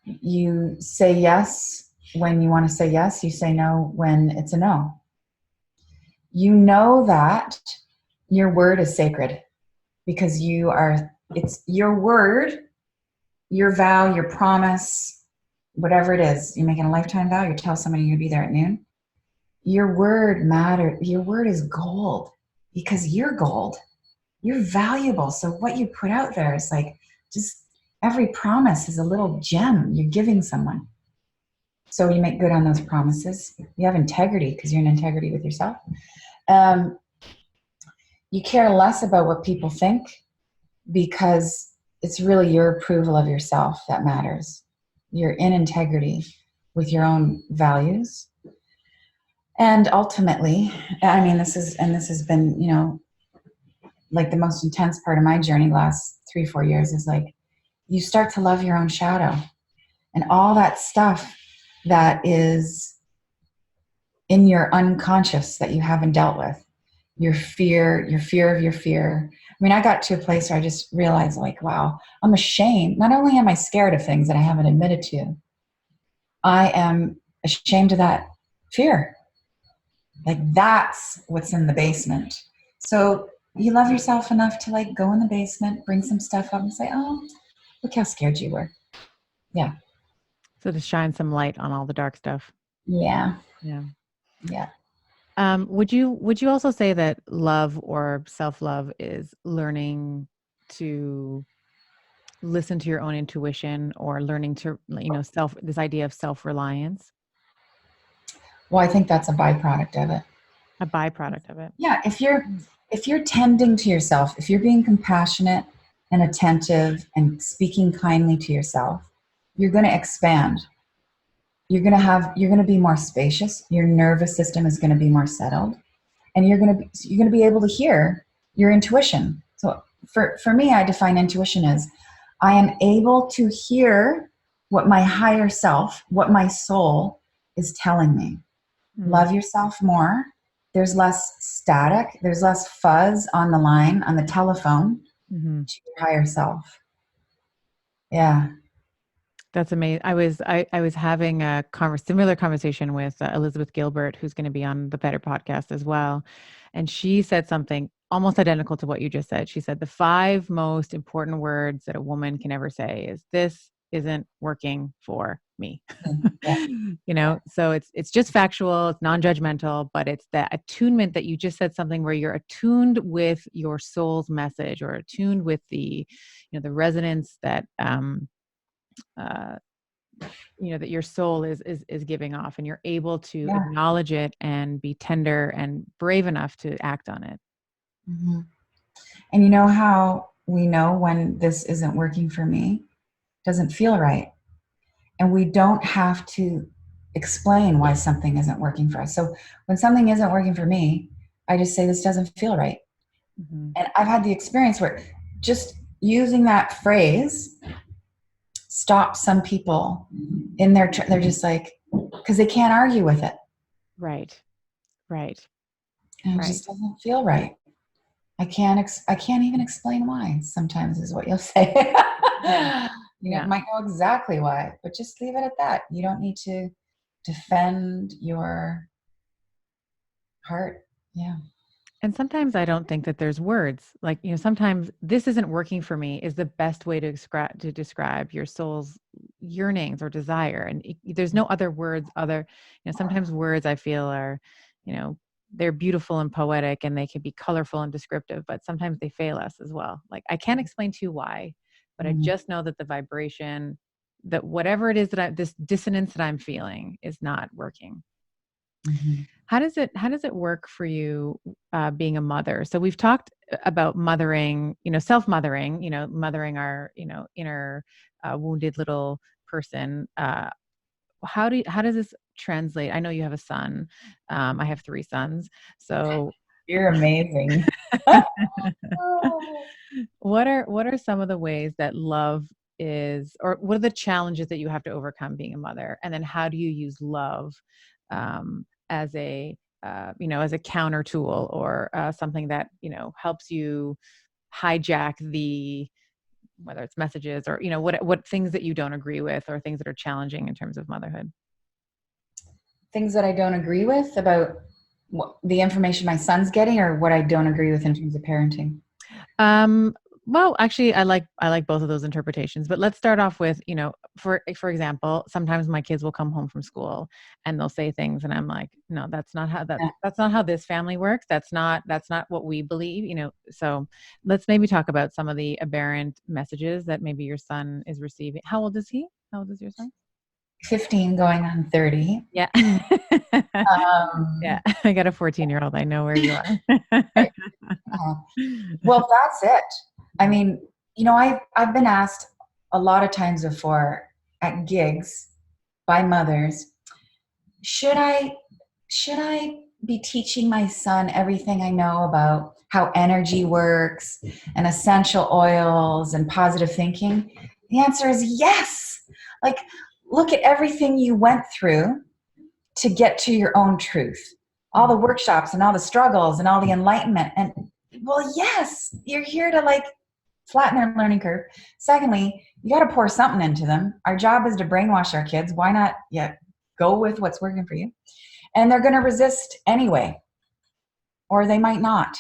You say yes when you want to say yes. You say no when it's a no. You know that your word is sacred because it's your word, your vow, your promise, whatever it is. You're making a lifetime vow. You tell somebody you'll be there at noon. Your word matters. Your word is gold because you're gold. You're valuable. So what you put out there is like, just every promise is a little gem you're giving someone. So you make good on those promises. You have integrity because you're in integrity with yourself. You care less about what people think because it's really your approval of yourself that matters. You're in integrity with your own values. And ultimately, I mean, this has been, like the most intense part of my journey last 3-4 years is like, you start to love your own shadow and all that stuff that is in your unconscious that you haven't dealt with. Your fear of your fear. I mean, I got to a place where I just realized like, wow, I'm ashamed. Not only am I scared of things that I haven't admitted to, I am ashamed of that fear. Like that's what's in the basement. So you love yourself enough to like go in the basement, bring some stuff up and say, oh, look how scared you were. Yeah. So to shine some light on all the dark stuff. Yeah. Yeah. Yeah. Would you also say that love or self-love is learning to listen to your own intuition, or learning to, this idea of self-reliance? Well, I think that's a byproduct of it. A byproduct of it. Yeah, if you're tending to yourself, if you're being compassionate and attentive and speaking kindly to yourself, you're going to expand. You're going to be more spacious. Your nervous system is going to be more settled, and you're going to be able to hear your intuition. So for me, I define intuition as I am able to hear what my higher self, what my soul is telling me. Love yourself more. There's less static. There's less fuzz on the line, on the telephone to your higher self. Yeah. That's amazing. I was having a similar conversation with Elizabeth Gilbert, who's going to be on the Better podcast as well, and she said something almost identical to what you just said. She said the 5 most important words that a woman can ever say is, "This isn't working for me." Yeah. So it's just factual, it's non-judgmental, but it's that attunement that you just said, something where you're attuned with your soul's message, or attuned with the resonance that uh, that your soul is giving off, and you're able to Yeah. acknowledge it and be tender and brave enough to act on it. Mm-hmm. And you know how we know when this isn't working for me? Doesn't feel right. And we don't have to explain why something isn't working for us. So when something isn't working for me, I just say, this doesn't feel right. Mm-hmm. And I've had the experience where just using that phrase stops some people in their, they're just like, because they can't argue with it. Right. And it just doesn't feel right. I can't even explain why, sometimes, is what you'll say. You might know exactly why, but just leave it at that. You don't need to defend your heart. Yeah. And sometimes I don't think that there's words. Like, sometimes "this isn't working for me" is the best way to describe your soul's yearnings or desire. And there's no other words sometimes words, I feel, are, they're beautiful and poetic, and they can be colorful and descriptive, but sometimes they fail us as well. Like, I can't explain to you why, but I just know that the vibration, that whatever it is this dissonance that I'm feeling, is not working. Mm-hmm. How does it work for you, being a mother? So we've talked about mothering, self-mothering, mothering our, inner, wounded little person. How does this translate? I know you have a son. I have 3 sons. So You're amazing. what are some of the ways that love or what are the challenges that you have to overcome being a mother? And then how do you use love, as a as a counter tool, or something that helps you hijack whether it's messages, or what things that you don't agree with, or things that are challenging in terms of motherhood? Things that I don't agree with about the information my son's getting, or what I don't agree with in terms of parenting? Well, actually, I like both of those interpretations, but let's start off with, for example, sometimes my kids will come home from school and they'll say things, and I'm like, no, that's not how that's not how this family works. That's not what we believe, So let's maybe talk about some of the aberrant messages that maybe your son is receiving. How old is he? How old is your son? 15 going on 30. Yeah. Yeah. I got a 14-year-old. I know where you are. Well, that's it. I mean, I've been asked a lot of times before at gigs by mothers, should I be teaching my son everything I know about how energy works and essential oils and positive thinking? The answer is yes. Like, look at everything you went through to get to your own truth. All the workshops and all the struggles and all the enlightenment. And well, yes, you're here to flatten their learning curve. Secondly, you got to pour something into them. Our job is to brainwash our kids. Why not go with what's working for you? And they're going to resist anyway, or they might not.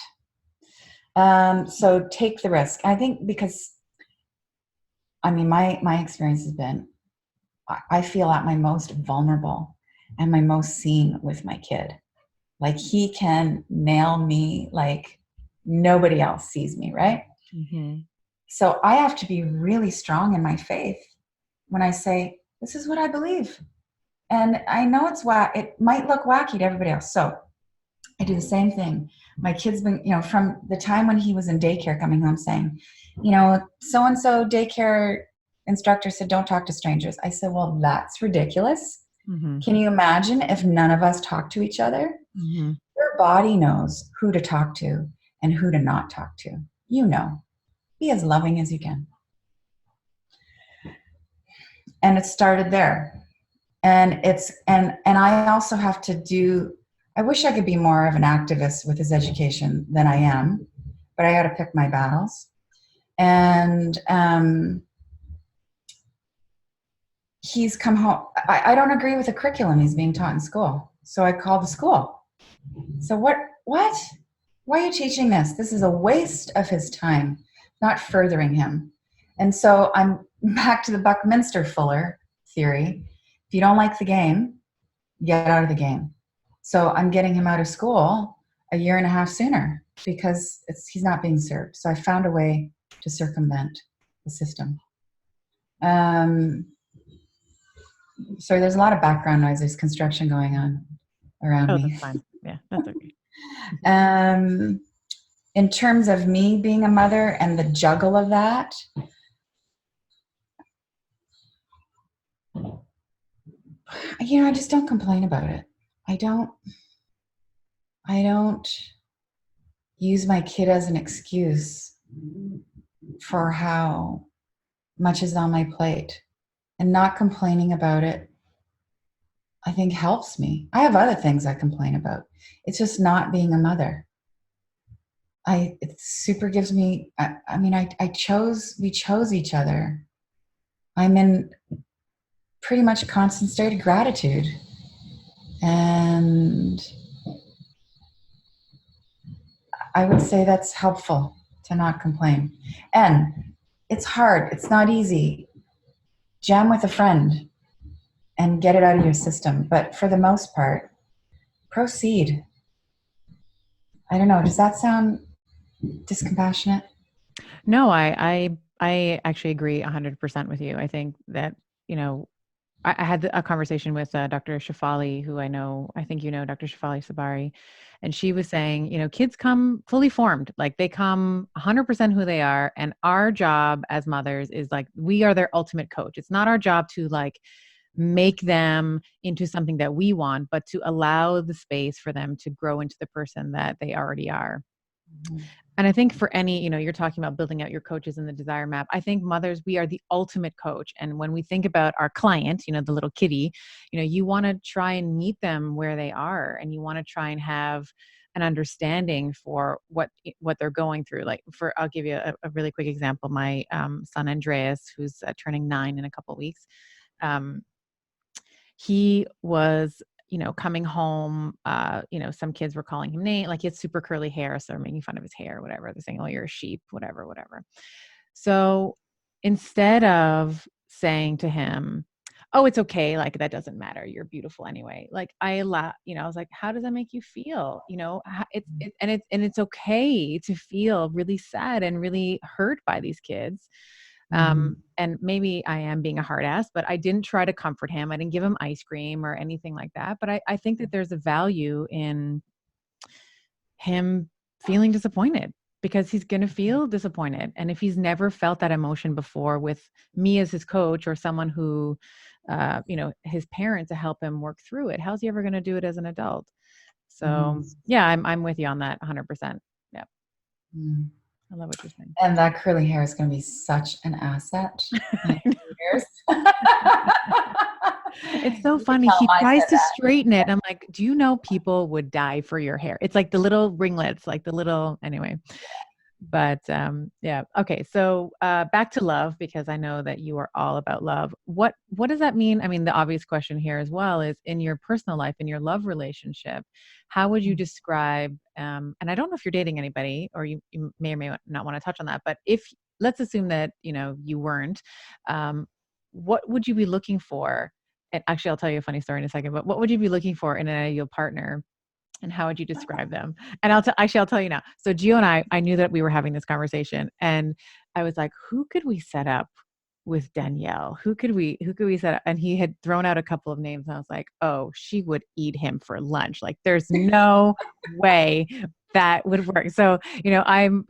So take the risk. I think because, my experience has been, I feel at my most vulnerable and my most seen with my kid. Like, he can nail me like nobody else sees me, right? Mm-hmm. So I have to be really strong in my faith when I say, this is what I believe. And I know it might look wacky to everybody else. So I do the same thing. My kid's been, from the time when he was in daycare coming home saying, so-and-so daycare instructor said, don't talk to strangers. I said, well, that's ridiculous. Mm-hmm. Can you imagine if none of us talk to each other? Mm-hmm. Your body knows who to talk to and who to not talk to. Be as loving as you can. And it started there. And I also have to do, I wish I could be more of an activist with his education than I am, but I got to pick my battles. And he's come home. I don't agree with the curriculum he's being taught in school. So I called the school. So what? Why are you teaching this? This is a waste of his time, not furthering him. And so I'm back to the Buckminster Fuller theory. If you don't like the game, get out of the game. So I'm getting him out of school a year and a half sooner because he's not being served. So I found a way to circumvent the system. Sorry, there's a lot of background noise. There's construction going on around me. That's fine. Yeah, that's okay. In terms of me being a mother and the juggle of that, I just don't complain about it. I don't use my kid as an excuse for how much is on my plate. And not complaining about it, I think, helps me. I have other things I complain about. It's just not being a mother. It super gives me, we chose each other. I'm in pretty much constant state of gratitude. And I would say that's helpful to not complain. And it's hard. It's not easy. Jam with a friend and get it out of your system. But for the most part, proceed. I don't know. Does that sound discompassionate? No, I actually agree 100% with you. I think that, I had a conversation with Dr. Shafali, who I think Dr. Shafali Sabari, and she was saying, kids come fully formed, like they come 100% who they are. And our job as mothers is like, we are their ultimate coach. It's not our job to like make them into something that we want, but to allow the space for them to grow into the person that they already are. Mm-hmm. And I think for any, you're talking about building out your coaches in the desire map. I think mothers, we are the ultimate coach. And when we think about our client, the little kitty, you want to try and meet them where they are, and you want to try and have an understanding for what they're going through. I'll give you a really quick example. My son Andreas, who's turning 9 in a couple of weeks, he was coming home, some kids were calling him name, like he had super curly hair. So they're making fun of his hair, whatever. They're saying, oh, you're a sheep, whatever. So instead of saying to him, oh, it's okay, like that doesn't matter, you're beautiful anyway. Like I was like, how does that make you feel? It's okay to feel really sad and really hurt by these kids. And maybe I am being a hard ass, but I didn't try to comfort him. I didn't give him ice cream or anything like that. But I think that there's a value in him feeling disappointed, because he's going to feel disappointed. And if he's never felt that emotion before with me as his coach or someone who, his parent to help him work through it, how's he ever going to do it as an adult? So yeah, I'm with you on that 100%. Yeah. I love what you're saying. And that curly hair is going to be such an asset. It's so funny. He tries to straighten it. I'm like, do you know people would die for your hair? It's like the little ringlets, anyway. But yeah. Okay. So back to love, because I know that you are all about love. What does that mean? I mean, the obvious question here as well is, in your personal life, in your love relationship, how would you describe, and I don't know if you're dating anybody, or you may or may not want to touch on that, but let's assume that, you weren't, what would you be looking for? And actually, I'll tell you a funny story in a second, but what would you be looking for in an ideal partner? And how would you describe them? And I'll tell you now. So Gio and I knew that we were having this conversation, and I was like, who could we set up with Danielle? Who could we set up? And he had thrown out a couple of names. And I was like, oh, she would eat him for lunch. Like there's no way that would work. So, I'm,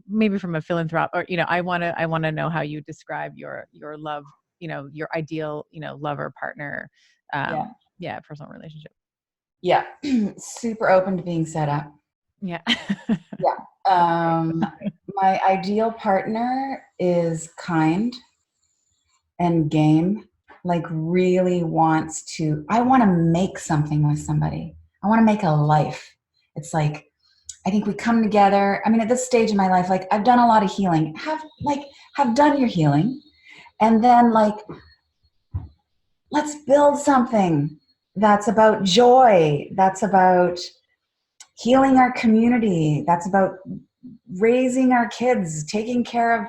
maybe from a philanthrope or, I want to know how you describe your love, your ideal, lover, partner, Yeah. personal relationship. Yeah. Super open to being set up. Yeah. Yeah. My ideal partner is kind and game, like really wants to, I want to make something with somebody. I want to make a life. It's like, I think we come together. I mean, at this stage in my life, like I've done a lot of healing, have done your healing. And then like, let's build something that's about joy. That's about healing our community. That's about raising our kids, taking care of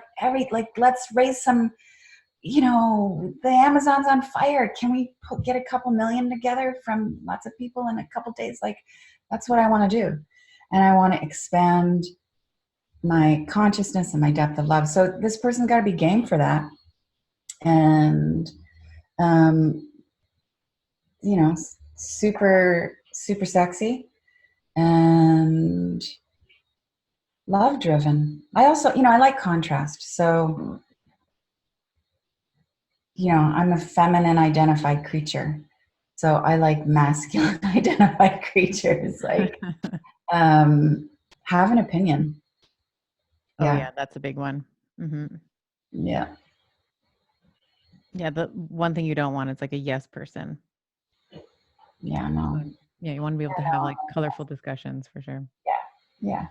let's raise some, the Amazon's on fire. Can we get a couple million together from lots of people in a couple days? Like, that's what I want to do. And I want to expand my consciousness and my depth of love. So this person's got to be game for that. And, super, super sexy and love driven. I also, I like contrast. So, I'm a feminine identified creature. So I like masculine identified creatures, like have an opinion. Oh yeah, that's a big one. Mm-hmm. Yeah. Yeah, the one thing you don't want is like a yes person. Yeah, no. Yeah, you want to be able to have like colorful discussions for sure. Yeah.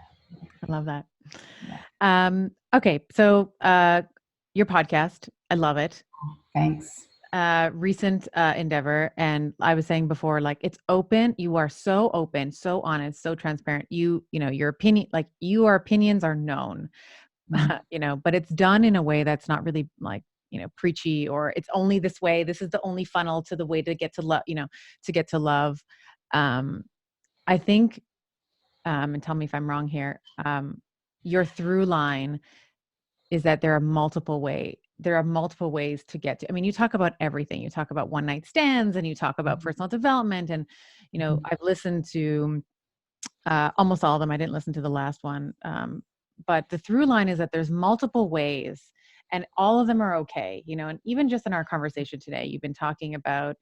I love that. Yeah. Okay, so your podcast, I love it. Thanks. Recent endeavor, and I was saying before, like it's open. You are so open, so honest, so transparent. Your opinion, like your opinions are known, but it's done in a way that's not really like preachy, or it's only this way. This is the only funnel to the way to get to love. To get to love. I think, and tell me if I'm wrong here. Your through line is that there are multiple ways to get to. I mean, you talk about everything. You talk about one night stands, and you talk about personal development. And I've listened to almost all of them. I didn't listen to the last one, but the through line is that there's multiple ways, and all of them are okay. And even just in our conversation today, you've been talking about,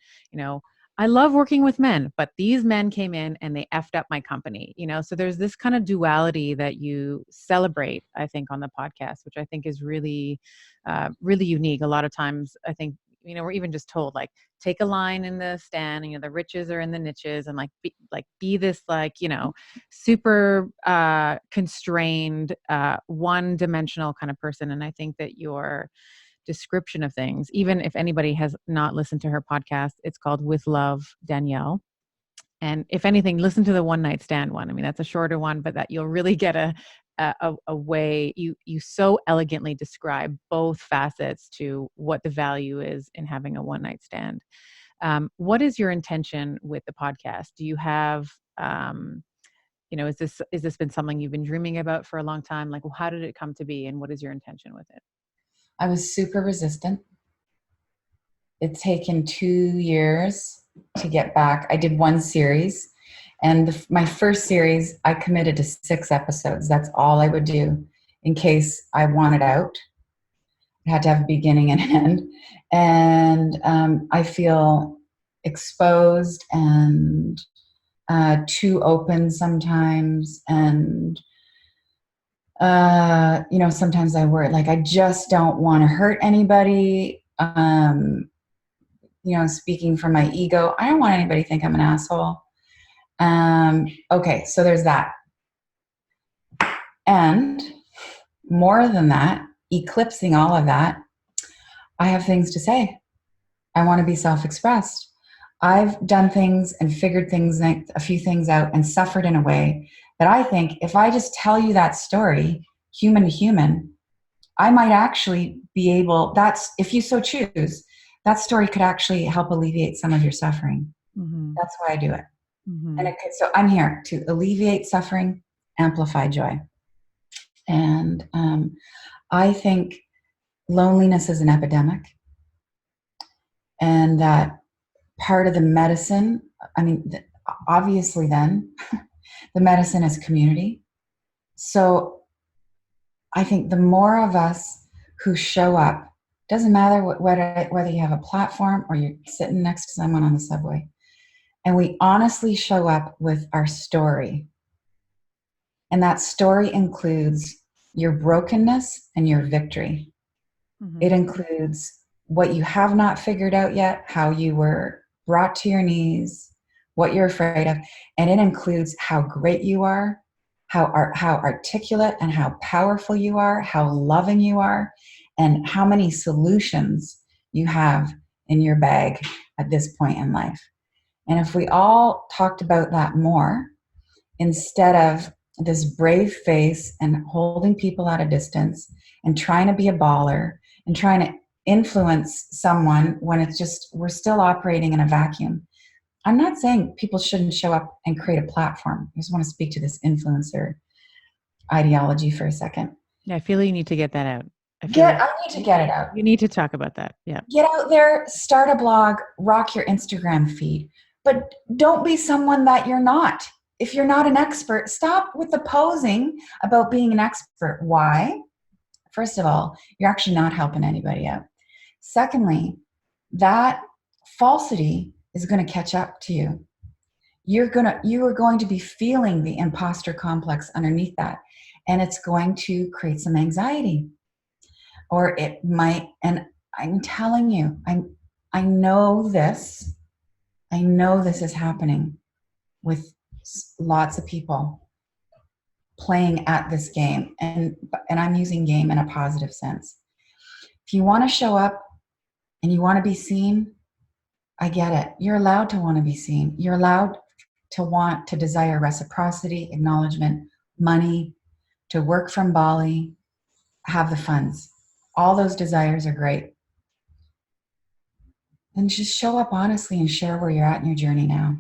I love working with men, but these men came in and they effed up my company, so there's this kind of duality that you celebrate, I think, on the podcast, which I think is really, really unique. A lot of times I think, we're even just told like, take a line in the stand, the riches are in the niches, and be this super constrained, one-dimensional kind of person. And I think that your description of things, even if anybody has not listened to her podcast, it's called With Love, Danielle. And if anything, listen to the one night stand one. I mean, that's a shorter one, but that you'll really get a way. You so elegantly describe both facets to what the value is in having a one night stand. What is your intention with the podcast? Do you have, is this been something you've been dreaming about for a long time? Like, well, how did it come to be, and what is your intention with it? I was super resistant. It's taken 2 years to get back. I did one series, and my first series, I committed to 6 episodes. That's all I would do in case I wanted out. I had to have a beginning and an end. And I feel exposed and too open sometimes. And, sometimes I worry, like, I just don't want to hurt anybody. Speaking from my ego, I don't want anybody to think I'm an asshole. Okay, so there's that. And more than that, eclipsing all of that, I have things to say. I want to be self-expressed. I've done things and figured things, a few things out, and suffered in a way that I think if I just tell you that story, human to human, I might actually be able, if you so choose, that story could actually help alleviate some of your suffering. Mm-hmm. That's why I do it. Mm-hmm. And so I'm here to alleviate suffering, amplify joy. And I think loneliness is an epidemic, and that part of the medicine, I mean, obviously then, the medicine is community. So I think the more of us who show up, doesn't matter whether you have a platform or you're sitting next to someone on the subway, and we honestly show up with our story. And that story includes your brokenness and your victory. Mm-hmm. It includes what you have not figured out yet, how you were brought to your knees, what you're afraid of. And it includes how great you are, how articulate and how powerful you are, how loving you are, and how many solutions you have in your bag at this point in life. And if we all talked about that more, instead of this brave face and holding people at a distance and trying to be a baller and trying to influence someone when it's just, we're still operating in a vacuum. I'm not saying people shouldn't show up and create a platform. I just want to speak to this influencer ideology for a second. Yeah, I feel you need to get that out. I need to get it out. You need to talk about that. Yeah. Get out there, start a blog, rock your Instagram feed, but don't be someone that you're not. If you're not an expert, stop with the posing about being an expert. Why? First of all, you're actually not helping anybody out. Secondly, that falsity is going to catch up to you. You are going to be feeling the imposter complex underneath that, and it's going to create some anxiety. Or it might, and I'm telling you, I know this is happening with lots of people playing at this game, and I'm using game in a positive sense. If you want to show up and you want to be seen, I get it. You're allowed to want to be seen. You're allowed to want to desire reciprocity, acknowledgement, money, to work from Bali, have the funds. All those desires are great. Then just show up honestly and share where you're at in your journey now.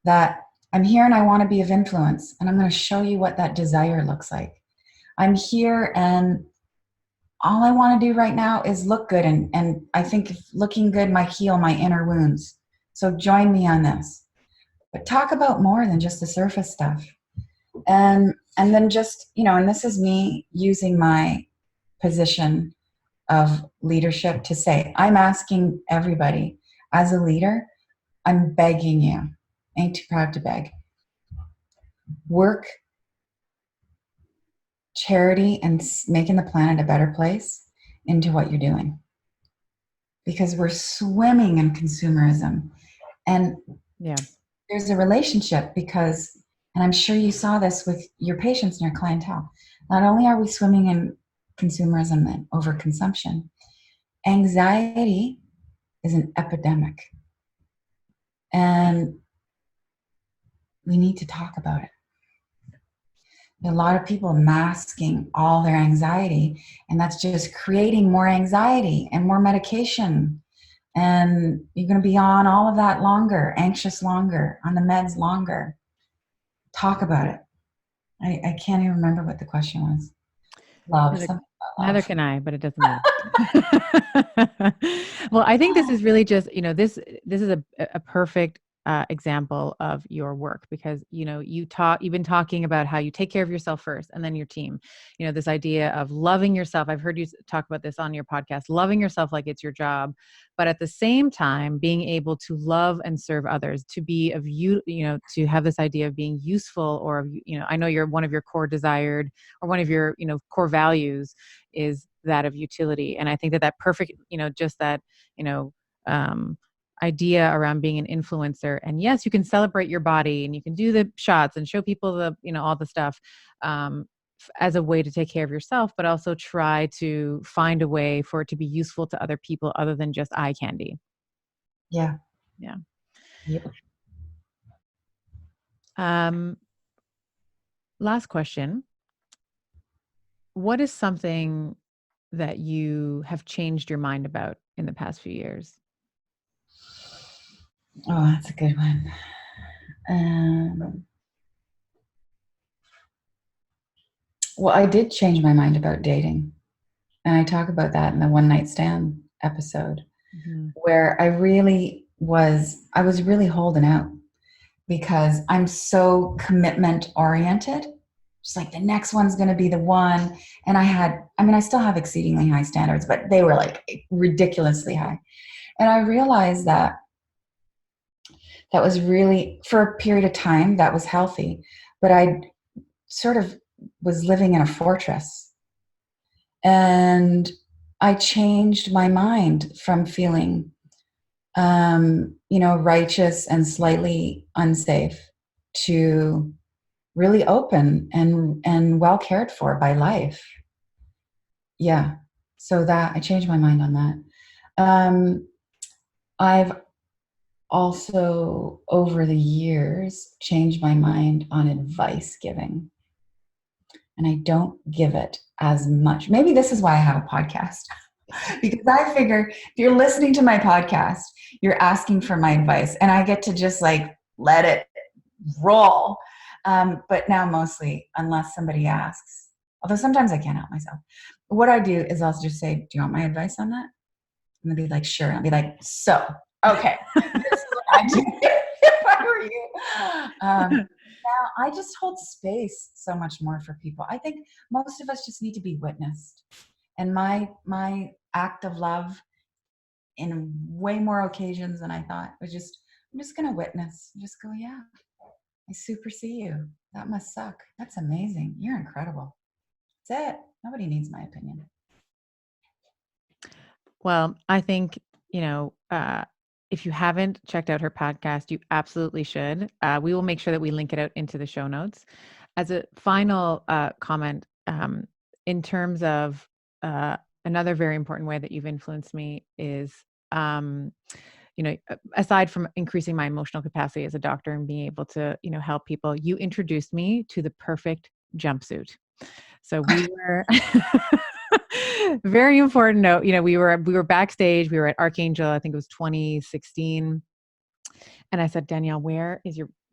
That I'm here and I want to be of influence, and I'm going to show you what that desire looks like. I'm here and all I want to do right now is look good, and I think looking good might heal my inner wounds. So join me on this. But talk about more than just the surface stuff. And then just, and this is me using my position of leadership to say, I'm asking everybody as a leader, I'm begging you, ain't too proud to beg. Work charity and making the planet a better place into what you're doing. Because we're swimming in consumerism. And there's a relationship because, and I'm sure you saw this with your patients and your clientele, not only are we swimming in consumerism and overconsumption, anxiety is an epidemic. And we need to talk about it. A lot of people masking all their anxiety, and that's just creating more anxiety and more medication. And you're going to be on all of that longer, anxious longer, on the meds longer. Talk about it. I can't even remember what the question was. Love. Neither can I, but it doesn't matter. Well, I think this is really just, this is a perfect example of your work, because you've been talking about how you take care of yourself first and then your team. This idea of loving yourself. I've heard you talk about this on your podcast, loving yourself like it's your job, but at the same time being able to love and serve others, to be of to have this idea of being useful, or I know one of your core desired, or one of your core values is that of utility. And I think that perfect just that idea around being an influencer. And yes, you can celebrate your body and you can do the shots and show people the, all the stuff as a way to take care of yourself, but also try to find a way for it to be useful to other people other than just eye candy. Yeah. Yeah. Yep. Last question. What is something that you have changed your mind about in the past few years? Oh, that's a good one. Well, I did change my mind about dating. And I talk about that in the one night stand episode, Mhm. where I was really holding out because I'm so commitment oriented. Just like the next one's going to be the one. And I still have exceedingly high standards, but they were like ridiculously high. And I realized that was really, for a period of time, that was healthy. But I sort of was living in a fortress. And I changed my mind from feeling, righteous and slightly unsafe to really open and well cared for by life. Yeah. So that I changed my mind on that. I've also, over the years, changed my mind on advice giving. And I don't give it as much. Maybe this is why I have a podcast. Because I figure if you're listening to my podcast, you're asking for my advice, and I get to just like let it roll. But now mostly, unless somebody asks, although sometimes I can't help myself, what I do is I'll just say, do you want my advice on that? And they'll be like, sure. And I'll be like, so, okay, this is what I do if I were you. Now I just hold space so much more for people. I think most of us just need to be witnessed. And my act of love in way more occasions than I thought was just, I'm just going to witness. Just go, yeah, I super see you. That must suck. That's amazing. You're incredible. That's it. Nobody needs my opinion. Well, I think, if you haven't checked out her podcast, you absolutely should. We will make sure that we link it out into the show notes. As a final comment, in terms of another very important way that you've influenced me is, aside from increasing my emotional capacity as a doctor and being able to, help people, you introduced me to the perfect jumpsuit. So we were very important note, we were backstage, we were at Archangel, I think it was 2016. And I said, Danielle,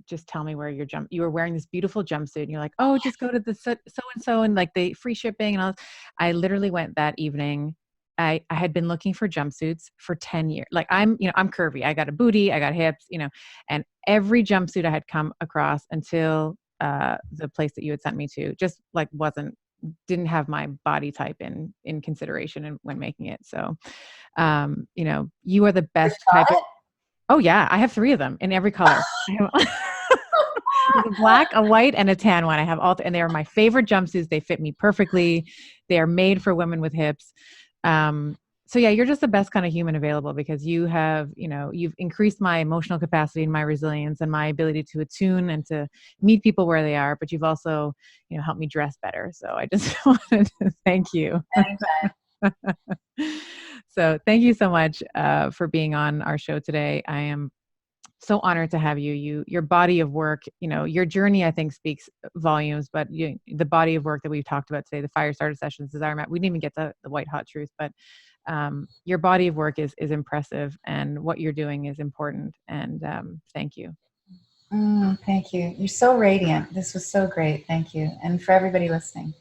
just tell me where you were wearing this beautiful jumpsuit. And you're like, oh, just go to the so-and-so and like the free shipping. And I literally went that evening. I had been looking for jumpsuits for 10 years. Like I'm curvy. I got a booty, I got hips, and every jumpsuit I had come across until the place that you had sent me to just like didn't have my body type in consideration when making it. So, you are the best type of, oh yeah, I have 3 of them in every color. There's a black, a white, and a tan one. I have all, and they are my favorite jumpsuits. They fit me perfectly. They are made for women with hips. So yeah, you're just the best kind of human available because you've increased my emotional capacity and my resilience and my ability to attune and to meet people where they are. But you've also, helped me dress better. So I just wanted to thank you. So thank you so much for being on our show today. I am so honored to have you. Your body of work, your journey, I think speaks volumes, but the body of work that we've talked about today, the Firestarter sessions, we didn't even get to the white hot truth, but your body of work is impressive and what you're doing is important. And thank you. Thank you. You're so radiant. This was so great. Thank you. And for everybody listening.